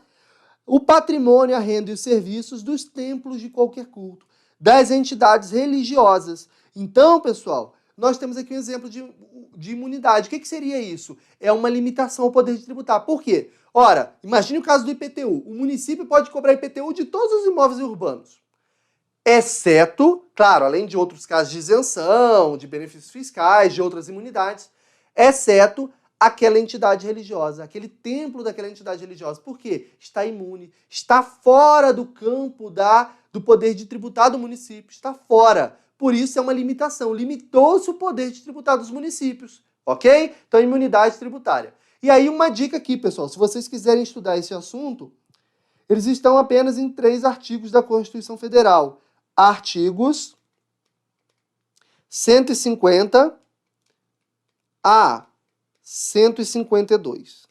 O patrimônio, a renda e os serviços dos templos de qualquer culto, das entidades religiosas. Então, pessoal, nós temos aqui um exemplo de imunidade. O que seria isso? É uma limitação ao poder de tributar. Por quê? Ora, imagine o caso do IPTU. O município pode cobrar IPTU de todos os imóveis urbanos, exceto, claro, além de outros casos de isenção, de benefícios fiscais, de outras imunidades, exceto aquela entidade religiosa, aquele templo daquela entidade religiosa. Por quê? Está imune, está fora do campo do poder de tributar do município, está fora. Por isso é uma limitação, limitou-se o poder de tributar dos municípios, ok? Então, imunidade tributária. E aí uma dica aqui, pessoal, se vocês quiserem estudar esse assunto, eles estão apenas em 3 artigos da Constituição Federal. Artigos 150 a 152.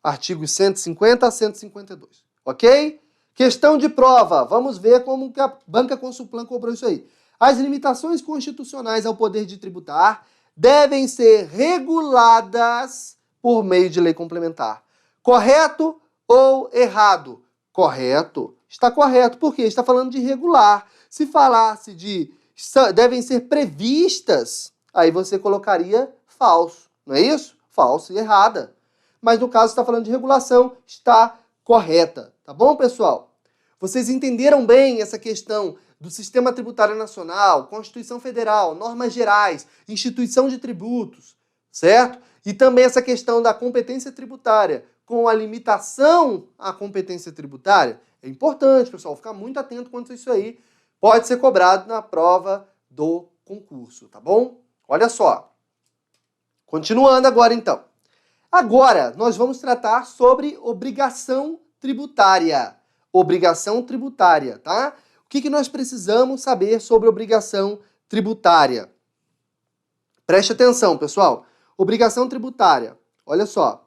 Artigos 150 a 152, ok? Questão de prova. Vamos ver como que a Banca Consulplan cobrou isso aí. As limitações constitucionais ao poder de tributar devem ser reguladas por meio de lei complementar. Correto ou errado? Correto. Está correto. Por quê? Está falando de regular. Se falasse de devem ser previstas, aí você colocaria falso. Não é isso? Falso e errada. Mas no caso está falando de regulação, está correta. Tá bom, pessoal? Vocês entenderam bem essa questão do Sistema Tributário Nacional, Constituição Federal, normas gerais, instituição de tributos, certo? E também essa questão da competência tributária com a limitação à competência tributária. É importante, pessoal, ficar muito atento quanto a isso aí. Pode ser cobrado na prova do concurso, tá bom? Olha só. Continuando agora, então. Agora, nós vamos tratar sobre obrigação tributária. Obrigação tributária, tá? O que nós precisamos saber sobre obrigação tributária? Preste atenção, pessoal. Obrigação tributária. Olha só.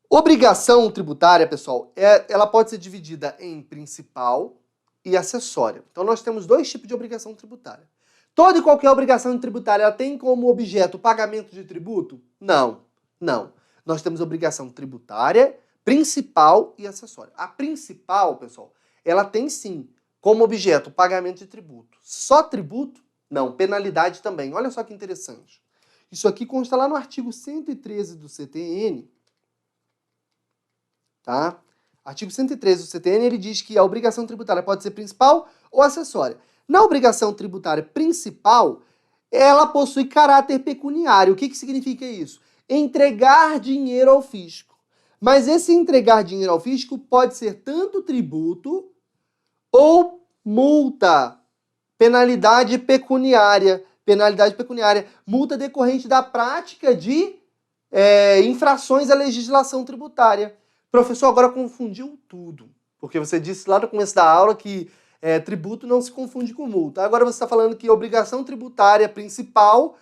Obrigação tributária, pessoal, ela pode ser dividida em principal e acessória. Então, nós temos 2 tipos de obrigação tributária. Toda e qualquer obrigação tributária ela tem como objeto o pagamento de tributo? Não, não. Nós temos obrigação tributária, principal e acessória. A principal, pessoal, ela tem sim como objeto o pagamento de tributo. Só tributo? Não, penalidade também. Olha só que interessante. Isso aqui consta lá no artigo 113 do CTN, tá? Artigo 113 do CTN, ele diz que a obrigação tributária pode ser principal ou acessória. Na obrigação tributária principal, ela possui caráter pecuniário. O que significa isso? Entregar dinheiro ao fisco. Mas esse entregar dinheiro ao fisco pode ser tanto tributo ou multa, penalidade pecuniária, multa decorrente da prática de infrações à legislação tributária. Professor, agora confundiu tudo, porque você disse lá no começo da aula que tributo não se confunde com multa. Agora você está falando que obrigação tributária principal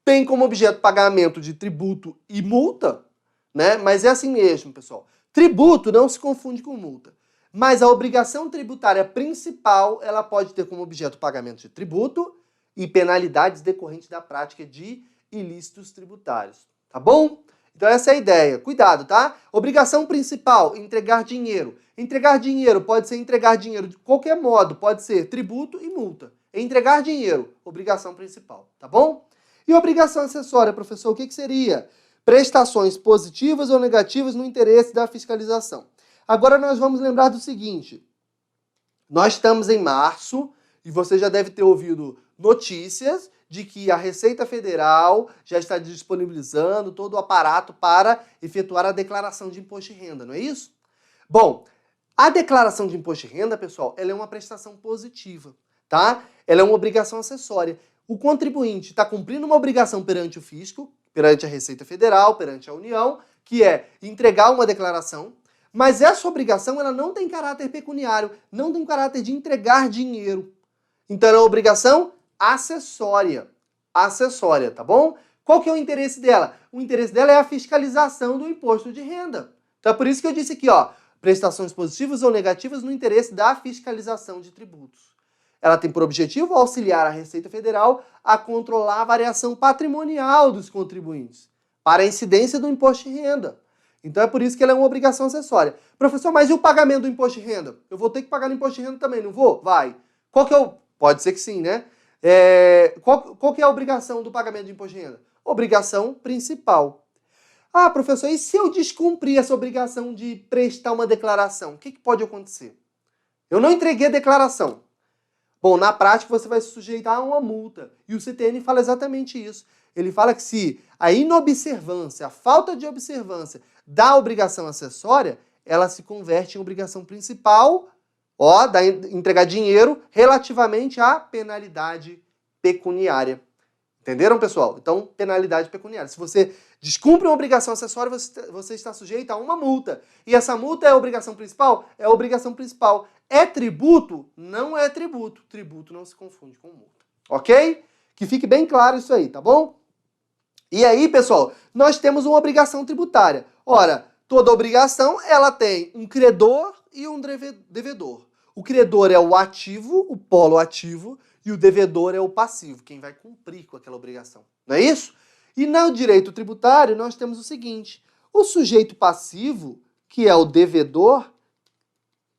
tem como objeto pagamento de tributo e multa, né? Mas é assim mesmo, pessoal. Tributo não se confunde com multa. Mas a obrigação tributária principal, ela pode ter como objeto pagamento de tributo e penalidades decorrentes da prática de ilícitos tributários. Tá bom? Então essa é a ideia. Cuidado, tá? Obrigação principal, entregar dinheiro. Entregar dinheiro pode ser entregar dinheiro de qualquer modo, pode ser tributo e multa. Entregar dinheiro, obrigação principal, tá bom? E obrigação acessória, professor, o que seria? Prestações positivas ou negativas no interesse da fiscalização. Agora nós vamos lembrar do seguinte, nós estamos em março e você já deve ter ouvido notícias de que a Receita Federal já está disponibilizando todo o aparato para efetuar a declaração de imposto de renda, não é isso? Bom, a declaração de imposto de renda, pessoal, ela é uma prestação positiva, tá? Ela é uma obrigação acessória. O contribuinte está cumprindo uma obrigação perante o fisco, perante a Receita Federal, perante a União, que é entregar uma declaração, mas essa obrigação ela não tem caráter pecuniário, não tem caráter de entregar dinheiro. Então é uma obrigação acessória, tá bom? Qual que é o interesse dela? O interesse dela é a fiscalização do imposto de renda. Então é por isso que eu disse aqui, ó, prestações positivas ou negativas no interesse da fiscalização de tributos. Ela tem por objetivo auxiliar a Receita Federal a controlar a variação patrimonial dos contribuintes para a incidência do imposto de renda. Então é por isso que ela é uma obrigação acessória. Professor, mas e o pagamento do imposto de renda? Eu vou ter que pagar no imposto de renda também, não vou? Vai. Qual que é o... Pode ser que sim, né? Qual que é a obrigação do pagamento de imposto de renda? Obrigação principal. Ah, professor, e se eu descumprir essa obrigação de prestar uma declaração? O que pode acontecer? Eu não entreguei a declaração. Bom, na prática você vai se sujeitar a uma multa. E o CTN fala exatamente isso. Ele fala que se a inobservância, a falta de observância da obrigação acessória, ela se converte em obrigação principal, da entregar dinheiro relativamente à penalidade pecuniária. Entenderam, pessoal? Então, penalidade pecuniária. Se você descumpre uma obrigação acessória, você está sujeito a uma multa. E essa multa é a obrigação principal? É a obrigação principal. É tributo? Não é tributo. Tributo não se confunde com multa. Ok? Que fique bem claro isso aí, tá bom? E aí, pessoal, nós temos uma obrigação tributária. Ora, toda obrigação, ela tem um credor e um devedor. O credor é o ativo, o polo ativo, e o devedor é o passivo, quem vai cumprir com aquela obrigação. Não é isso? E no direito tributário, nós temos o seguinte, o sujeito passivo, que é o devedor,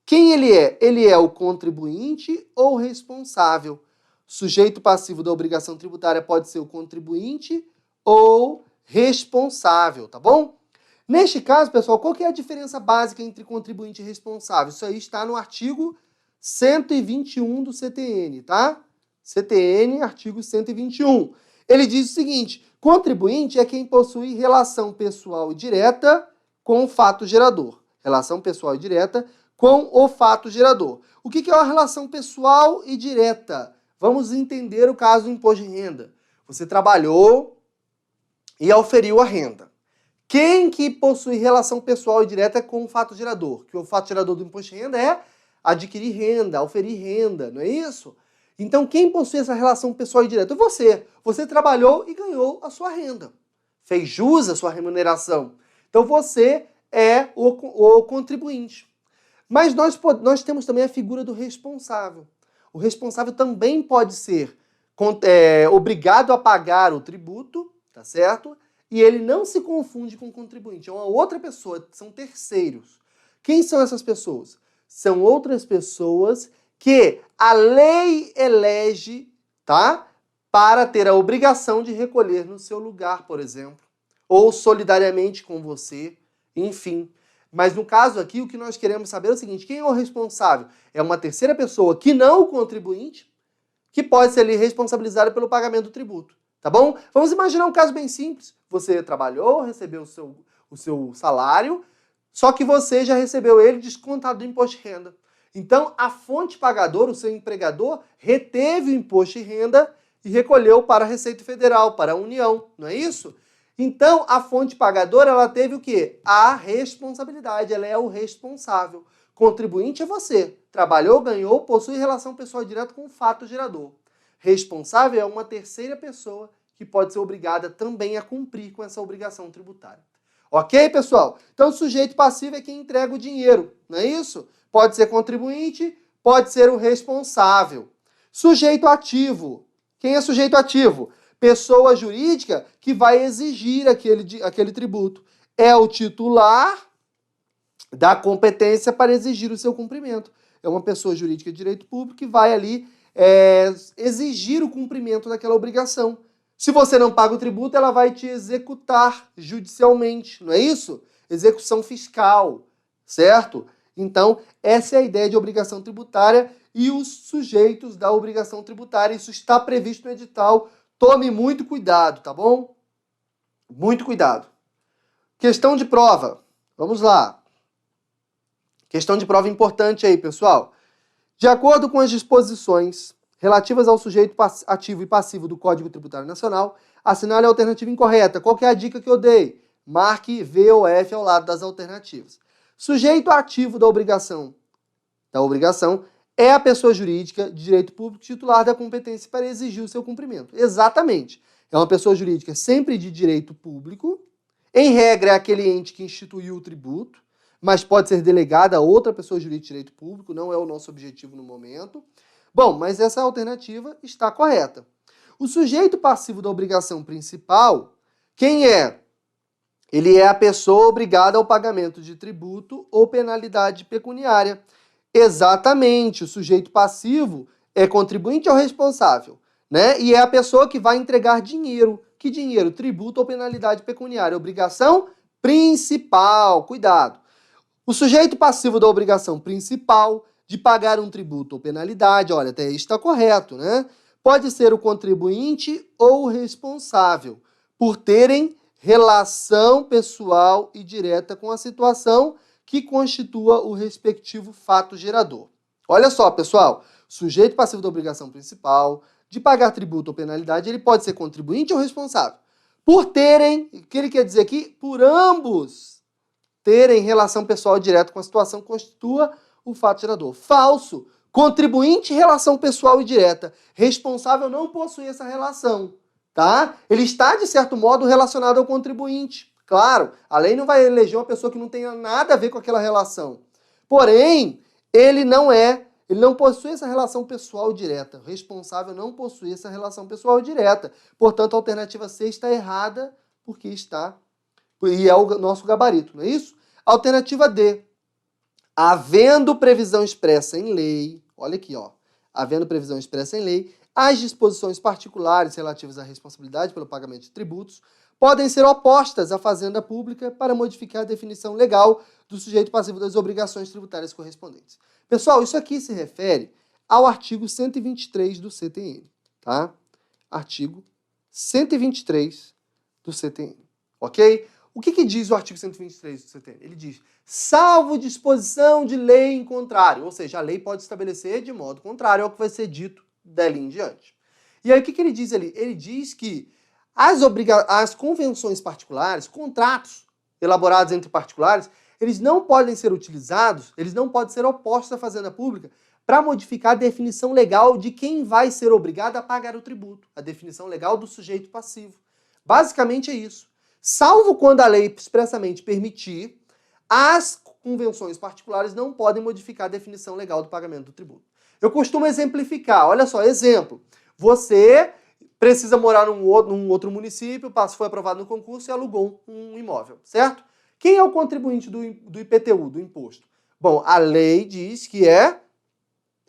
quem ele é? Ele é o contribuinte ou o responsável. Sujeito passivo da obrigação tributária pode ser o contribuinte ou responsável, tá bom? Neste caso, pessoal, qual que é a diferença básica entre contribuinte e responsável? Isso aí está no artigo 121 do CTN, tá? CTN, artigo 121. Ele diz o seguinte, contribuinte é quem possui relação pessoal e direta com o fato gerador. Relação pessoal e direta com o fato gerador. O que é uma relação pessoal e direta? Vamos entender o caso do imposto de renda. Você trabalhou e auferiu a renda. Quem que possui relação pessoal e direta com o fato gerador? Que o fato gerador do imposto de renda é adquirir renda, auferir renda, não é isso? Então, quem possui essa relação pessoal e direta? Você. Você trabalhou e ganhou a sua renda. Fez jus à sua remuneração. Então, você é o contribuinte. Mas nós temos também a figura do responsável. O responsável também pode ser obrigado a pagar o tributo, tá certo? E ele não se confunde com o contribuinte, é uma outra pessoa, são terceiros. Quem são essas pessoas? São outras pessoas que a lei elege, tá? Para ter a obrigação de recolher no seu lugar, por exemplo, ou solidariamente com você, enfim. Mas no caso aqui, o que nós queremos saber é o seguinte: quem é o responsável? É uma terceira pessoa que não o contribuinte, que pode ser ali responsabilizada pelo pagamento do tributo, tá bom? Vamos imaginar um caso bem simples. Você trabalhou, recebeu o seu salário, só que você já recebeu ele descontado do imposto de renda. Então, a fonte pagadora, o seu empregador, reteve o imposto de renda e recolheu para a Receita Federal, para a União, não é isso? Então, a fonte pagadora, ela teve o quê? A responsabilidade, ela é o responsável. Contribuinte é você. Trabalhou, ganhou, possui relação pessoal direta com o fato gerador. Responsável é uma terceira pessoa que pode ser obrigada também a cumprir com essa obrigação tributária. Ok, pessoal? Então, o sujeito passivo é quem entrega o dinheiro, não é isso? Pode ser contribuinte, pode ser o responsável. Sujeito ativo. Quem é sujeito ativo? Pessoa jurídica que vai exigir aquele tributo. É o titular da competência para exigir o seu cumprimento. É uma pessoa jurídica de direito público que vai ali exigir o cumprimento daquela obrigação. Se você não paga o tributo, ela vai te executar judicialmente, não é isso? Execução fiscal, certo? Então, essa é a ideia de obrigação tributária e os sujeitos da obrigação tributária. Isso está previsto no edital. Tome muito cuidado, tá bom? Muito cuidado. Questão de prova. Vamos lá. Questão de prova importante aí, pessoal. De acordo com as disposições relativas ao sujeito ativo e passivo do Código Tributário Nacional, assinale a alternativa incorreta. Qual que é a dica que eu dei? Marque V ou F ao lado das alternativas. Sujeito ativo da obrigação é a pessoa jurídica de direito público titular da competência para exigir o seu cumprimento. Exatamente. É uma pessoa jurídica sempre de direito público. Em regra, é aquele ente que instituiu o tributo, mas pode ser delegada a outra pessoa jurídica de direito público, não é o nosso objetivo no momento. Bom, mas essa alternativa está correta. O sujeito passivo da obrigação principal, quem é? Ele é a pessoa obrigada ao pagamento de tributo ou penalidade pecuniária. Exatamente, o sujeito passivo é contribuinte ou responsável, né? E é a pessoa que vai entregar dinheiro. Que dinheiro? Tributo ou penalidade pecuniária. Obrigação principal. Cuidado. O sujeito passivo da obrigação principal de pagar um tributo ou penalidade, olha, até aí está correto, né? Pode ser o contribuinte ou o responsável por terem relação pessoal e direta com a situação que constitua o respectivo fato gerador. Olha só, pessoal, sujeito passivo da obrigação principal de pagar tributo ou penalidade, ele pode ser contribuinte ou responsável por terem, o que ele quer dizer aqui? Por ambos terem relação pessoal direta com a situação que constitua o fato gerador. Falso. Contribuinte, relação pessoal e direta. Responsável não possui essa relação, tá? Ele está, de certo modo, relacionado ao contribuinte. Claro, a lei não vai eleger uma pessoa que não tenha nada a ver com aquela relação. Porém, ele não possui essa relação pessoal direta. O responsável não possui essa relação pessoal direta. Portanto, a alternativa C está errada, porque está... E é o nosso gabarito, não é isso? Alternativa D. Havendo previsão expressa em lei, olha aqui, ó, havendo previsão expressa em lei, as disposições particulares relativas à responsabilidade pelo pagamento de tributos podem ser opostas à fazenda pública para modificar a definição legal do sujeito passivo das obrigações tributárias correspondentes. Pessoal, isso aqui se refere ao artigo 123 do CTN, tá? Artigo 123 do CTN, ok? O que diz o artigo 123 do CTN? Ele diz, salvo disposição de lei em contrário, ou seja, a lei pode estabelecer de modo contrário ao que vai ser dito dali em diante. E aí o que ele diz ali? Ele diz que as convenções particulares, contratos elaborados entre particulares, eles não podem ser utilizados, eles não podem ser opostos à fazenda pública para modificar a definição legal de quem vai ser obrigado a pagar o tributo, a definição legal do sujeito passivo. Basicamente é isso. Salvo quando a lei expressamente permitir, as convenções particulares não podem modificar a definição legal do pagamento do tributo. Eu costumo exemplificar, olha só, exemplo. Você precisa morar num outro município, foi aprovado no concurso e alugou um imóvel, certo? Quem é o contribuinte do IPTU, do imposto? Bom, a lei diz que é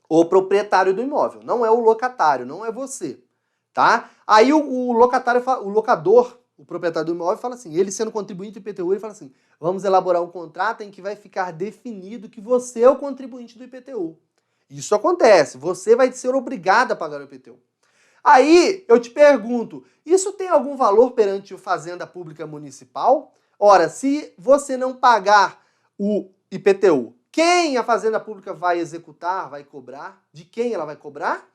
o proprietário do imóvel, não é o locatário, não é você, tá? Aí o locador, o proprietário do imóvel, fala assim, ele sendo contribuinte do IPTU, ele fala assim, vamos elaborar um contrato em que vai ficar definido que você é o contribuinte do IPTU. Isso acontece, você vai ser obrigado a pagar o IPTU. Aí eu te pergunto, isso tem algum valor perante a Fazenda Pública Municipal? Ora, se você não pagar o IPTU, quem a Fazenda Pública vai executar, vai cobrar? De quem ela vai cobrar?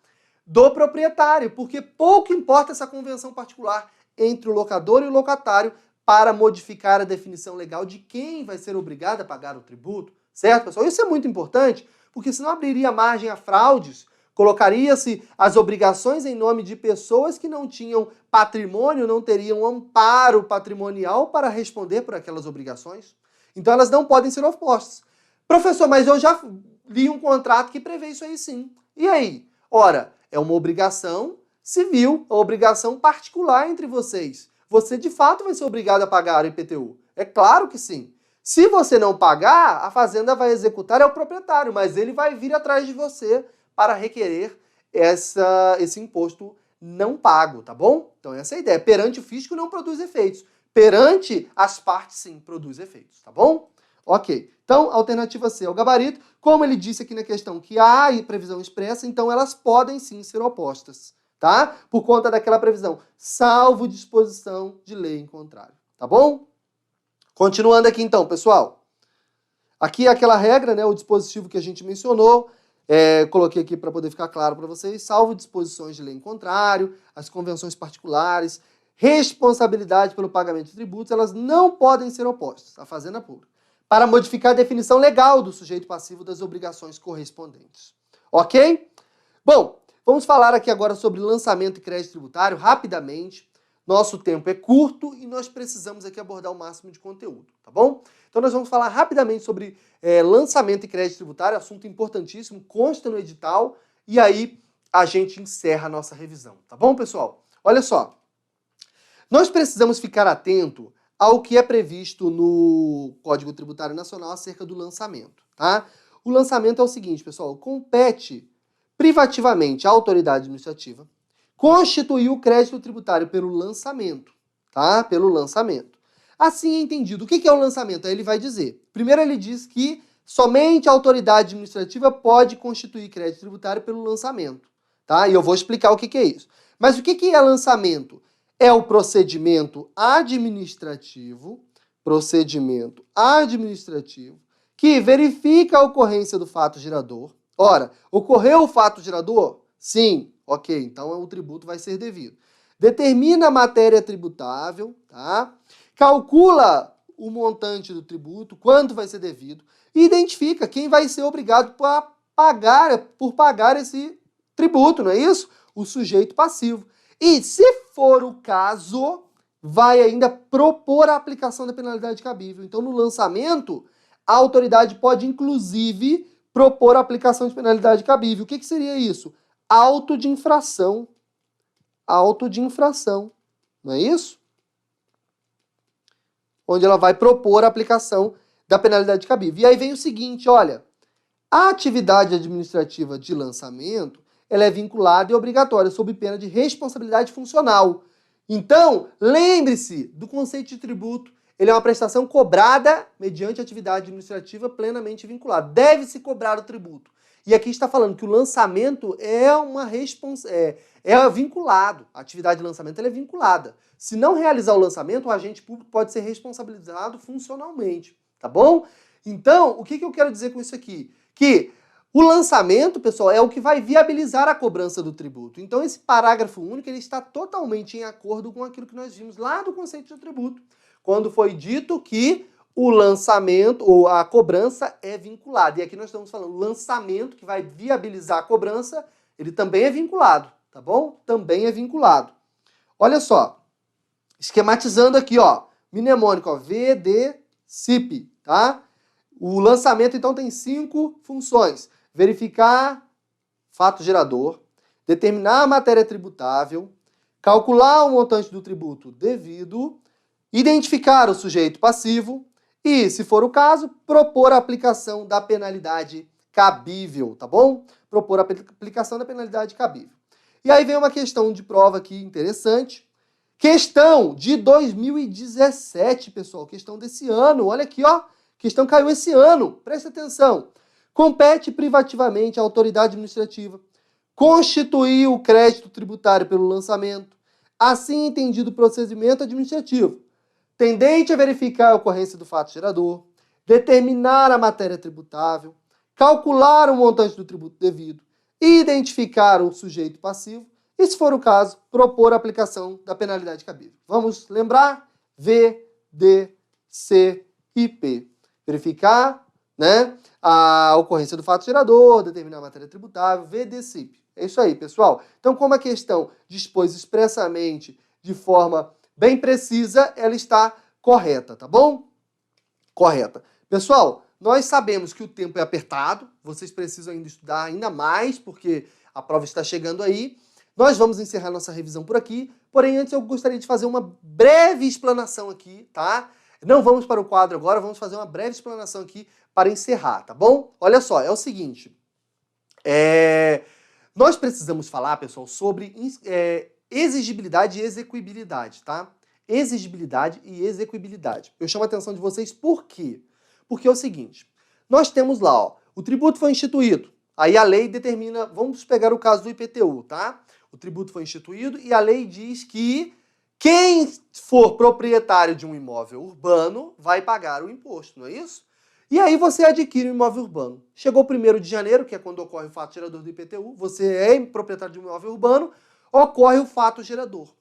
Do proprietário, porque pouco importa essa convenção particular entre o locador e o locatário para modificar a definição legal de quem vai ser obrigado a pagar o tributo, certo, pessoal? Isso é muito importante, porque senão abriria margem a fraudes, colocaria-se as obrigações em nome de pessoas que não tinham patrimônio, não teriam amparo patrimonial para responder por aquelas obrigações. Então elas não podem ser opostas. Professor, mas eu já li um contrato que prevê isso aí sim. E aí? Ora, é uma obrigação civil, uma obrigação particular entre vocês. Você de fato vai ser obrigado a pagar o IPTU. É claro que sim. Se você não pagar, a fazenda vai executar, é o proprietário, mas ele vai vir atrás de você para requerer esse imposto não pago, tá bom? Então essa é a ideia. Perante o fisco não produz efeitos. Perante as partes, sim, produz efeitos, tá bom? Ok. Então, alternativa C é o gabarito. Como ele disse aqui na questão que há previsão expressa, então elas podem sim ser opostas, tá? Por conta daquela previsão, salvo disposição de lei em contrário, tá bom? Continuando aqui então, pessoal. Aqui é aquela regra, né, o dispositivo que a gente mencionou, coloquei aqui para poder ficar claro para vocês, salvo disposições de lei em contrário, as convenções particulares, responsabilidade pelo pagamento de tributos, elas não podem ser opostas à Fazenda Pública, para modificar a definição legal do sujeito passivo das obrigações correspondentes. Ok? Bom, vamos falar aqui agora sobre lançamento e crédito tributário, rapidamente. Nosso tempo é curto e nós precisamos aqui abordar o máximo de conteúdo, tá bom? Então nós vamos falar rapidamente sobre lançamento e crédito tributário, assunto importantíssimo, consta no edital, e aí a gente encerra a nossa revisão, tá bom, pessoal? Olha só, nós precisamos ficar atento ao que é previsto no Código Tributário Nacional acerca do lançamento, tá? O lançamento é o seguinte, pessoal, compete privativamente à autoridade administrativa constituir o crédito tributário pelo lançamento, tá? Pelo lançamento. Assim é entendido. O que é o lançamento? Aí ele vai dizer. Primeiro ele diz que somente a autoridade administrativa pode constituir crédito tributário pelo lançamento, tá? E eu vou explicar o que é isso. Mas o que é lançamento? É o procedimento administrativo que verifica a ocorrência do fato gerador. Ora, ocorreu o fato gerador? Sim, ok, então o tributo vai ser devido. Determina a matéria tributável, tá? Calcula o montante do tributo, quanto vai ser devido, e identifica quem vai ser obrigado por pagar esse tributo, não é isso? O sujeito passivo. E, se for o caso, vai ainda propor a aplicação da penalidade cabível. Então, no lançamento, a autoridade pode, inclusive, propor a aplicação de penalidade cabível. O que seria isso? Auto de infração. Auto de infração. Não é isso? Onde ela vai propor a aplicação da penalidade cabível. E aí vem o seguinte, olha, a atividade administrativa de lançamento, ela é vinculada e obrigatória, sob pena de responsabilidade funcional. Então, lembre-se do conceito de tributo. Ele é uma prestação cobrada mediante atividade administrativa plenamente vinculada. Deve-se cobrar o tributo. E aqui está falando que o lançamento é vinculado. A atividade de lançamento ela é vinculada. Se não realizar o lançamento, o agente público pode ser responsabilizado funcionalmente. Tá bom? Então, o que eu quero dizer com isso aqui? Que o lançamento, pessoal, é o que vai viabilizar a cobrança do tributo. Então, esse parágrafo único ele está totalmente em acordo com aquilo que nós vimos lá do conceito de tributo, quando foi dito que o lançamento, ou a cobrança é vinculada. E aqui nós estamos falando lançamento, que vai viabilizar a cobrança, ele também é vinculado, tá bom? Também é vinculado. Olha só, esquematizando aqui, ó, mnemônico, ó, VDCIP, tá? O lançamento, então, tem 5 funções. Verificar fato gerador, determinar a matéria tributável, calcular o montante do tributo devido, identificar o sujeito passivo e, se for o caso, propor a aplicação da penalidade cabível, tá bom? Propor a aplicação da penalidade cabível. E aí vem uma questão de prova aqui interessante. Questão de 2017, pessoal. Questão desse ano. Olha aqui, ó. Questão caiu esse ano. Preste atenção. Compete privativamente à autoridade administrativa constituir o crédito tributário pelo lançamento, assim entendido o procedimento administrativo, tendente a verificar a ocorrência do fato gerador, determinar a matéria tributável, calcular o montante do tributo devido, identificar o sujeito passivo e, se for o caso, propor a aplicação da penalidade cabível. Vamos lembrar? V, D, C e P. Verificar, né, a ocorrência do fato gerador, determinar a matéria tributável, V, D, C, P. É isso aí, pessoal. Então, como a questão dispôs expressamente de forma bem precisa, ela está correta, tá bom? Correta. Pessoal, nós sabemos que o tempo é apertado, vocês precisam ainda estudar ainda mais, porque a prova está chegando aí. Nós vamos encerrar nossa revisão por aqui, porém antes eu gostaria de fazer uma breve explanação aqui, tá? Não vamos para o quadro agora, vamos fazer uma breve explanação aqui para encerrar, tá bom? Olha só, é o seguinte, nós precisamos falar, pessoal, sobre exigibilidade e execuibilidade, tá? Exigibilidade e execuibilidade. Eu chamo a atenção de vocês por quê? Porque é o seguinte, nós temos lá, ó, o tributo foi instituído, aí a lei determina, vamos pegar o caso do IPTU, tá? O tributo foi instituído e a lei diz que quem for proprietário de um imóvel urbano vai pagar o imposto, não é isso? E aí você adquire um imóvel urbano. Chegou o 1º de janeiro, que é quando ocorre o fato gerador do IPTU, você é proprietário de um imóvel urbano, ocorre o fato gerador.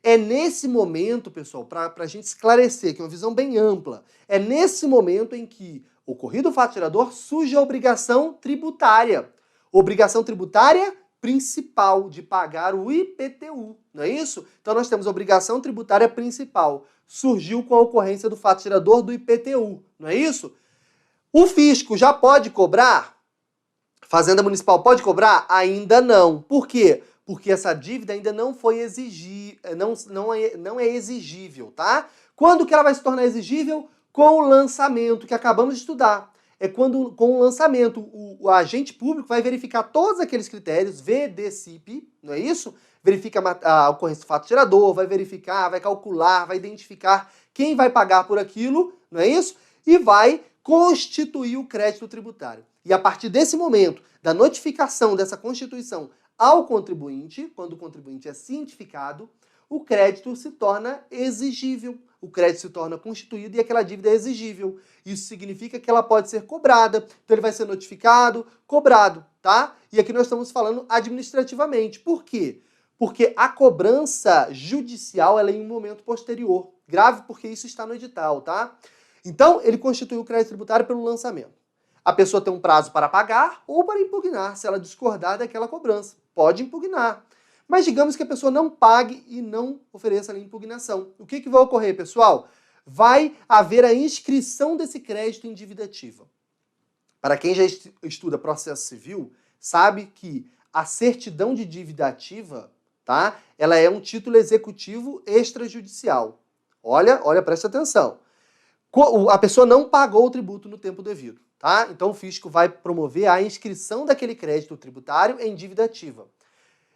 É nesse momento, pessoal, para a gente esclarecer, que é uma visão bem ampla, é nesse momento em que, ocorrido o fato gerador, surge a obrigação tributária. Obrigação tributária principal de pagar o IPTU, não é isso? Então nós temos a obrigação tributária principal. Surgiu com a ocorrência do fato gerador do IPTU, não é isso? O fisco já pode cobrar? Fazenda Municipal pode cobrar? Ainda não. Por quê? Porque essa dívida ainda não foi não é exigível, tá? Quando que ela vai se tornar exigível? Com o lançamento, que acabamos de estudar. É quando, com o lançamento, o agente público vai verificar todos aqueles critérios, VDCIP, não é isso? Verifica a ocorrência do fato gerador, vai verificar, vai calcular, vai identificar quem vai pagar por aquilo, não é isso? E vai constituir o crédito tributário. E a partir desse momento, da notificação dessa constituição ao contribuinte, quando o contribuinte é cientificado, o crédito se torna exigível, o crédito se torna constituído e aquela dívida é exigível. Isso significa que ela pode ser cobrada, então ele vai ser notificado, cobrado, tá? E aqui nós estamos falando administrativamente. Por quê? Porque a cobrança judicial ela é em um momento posterior. Grave porque isso está no edital, tá? Então, ele constitui o crédito tributário pelo lançamento. A pessoa tem um prazo para pagar ou para impugnar, se ela discordar daquela cobrança. Pode impugnar. Mas digamos que a pessoa não pague e não ofereça a impugnação. O que vai ocorrer, pessoal? Vai haver a inscrição desse crédito em dívida ativa. Para quem já estuda processo civil, sabe que a certidão de dívida ativa, tá? Ela é um título executivo extrajudicial. Olha, presta atenção. A pessoa não pagou o tributo no tempo devido, tá? Então o fisco vai promover a inscrição daquele crédito tributário em dívida ativa.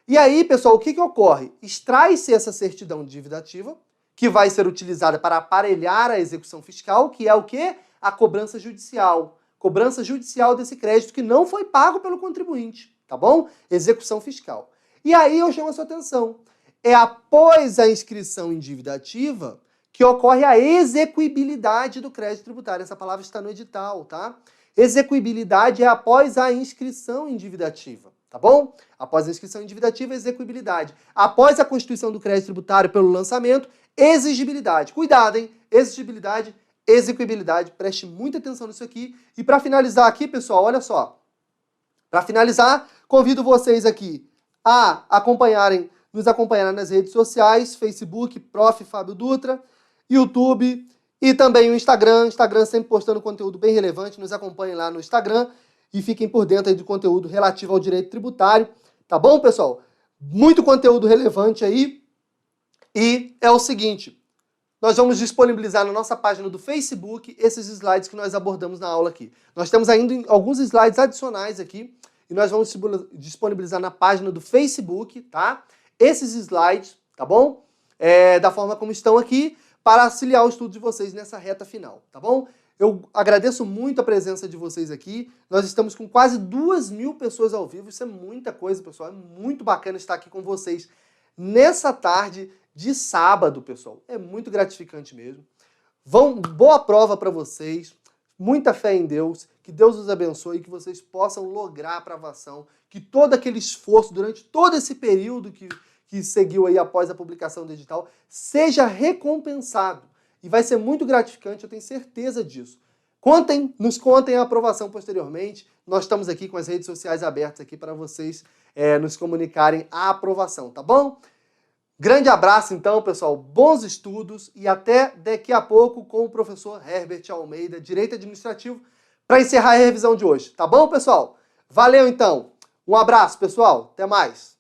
E aí, pessoal, o que ocorre? Extrai-se essa certidão de dívida ativa, que vai ser utilizada para aparelhar a execução fiscal, que é o quê? A cobrança judicial. Cobrança judicial desse crédito que não foi pago pelo contribuinte, tá bom? Execução fiscal. E aí eu chamo a sua atenção. É após a inscrição em dívida ativa que ocorre a execuibilidade do crédito tributário. Essa palavra está no edital, tá? Execuibilidade é após a inscrição em dívida ativa, tá bom? Após a inscrição em dívida ativa, execuibilidade. Após a constituição do crédito tributário pelo lançamento, exigibilidade. Cuidado, hein? Exigibilidade, execuibilidade. Preste muita atenção nisso aqui. E para finalizar aqui, pessoal, olha só. Para finalizar, convido vocês aqui a nos acompanharem nas redes sociais, Facebook, Prof. Fábio Dutra, YouTube e também o Instagram. Instagram sempre postando conteúdo bem relevante. Nos acompanhem lá no Instagram e fiquem por dentro aí do conteúdo relativo ao direito tributário. Tá bom, pessoal? Muito conteúdo relevante aí. E é o seguinte, nós vamos disponibilizar na nossa página do Facebook esses slides que nós abordamos na aula aqui. Nós temos ainda alguns slides adicionais aqui e nós vamos disponibilizar na página do Facebook, tá? Esses slides, tá bom? Da forma como estão aqui, para auxiliar o estudo de vocês nessa reta final, tá bom? Eu agradeço muito a presença de vocês aqui. Nós estamos com quase 2.000 pessoas ao vivo. Isso é muita coisa, pessoal. É muito bacana estar aqui com vocês nessa tarde de sábado, pessoal. É muito gratificante mesmo. Boa prova para vocês. Muita fé em Deus. Que Deus os abençoe e que vocês possam lograr a aprovação. Que todo aquele esforço durante todo esse período que seguiu aí após a publicação do edital seja recompensado. E vai ser muito gratificante, eu tenho certeza disso. Nos contem a aprovação posteriormente. Nós estamos aqui com as redes sociais abertas aqui para vocês nos comunicarem a aprovação, tá bom? Grande abraço então, pessoal. Bons estudos e até daqui a pouco com o professor Herbert Almeida, Direito Administrativo, para encerrar a revisão de hoje. Tá bom, pessoal? Valeu então. Um abraço, pessoal. Até mais.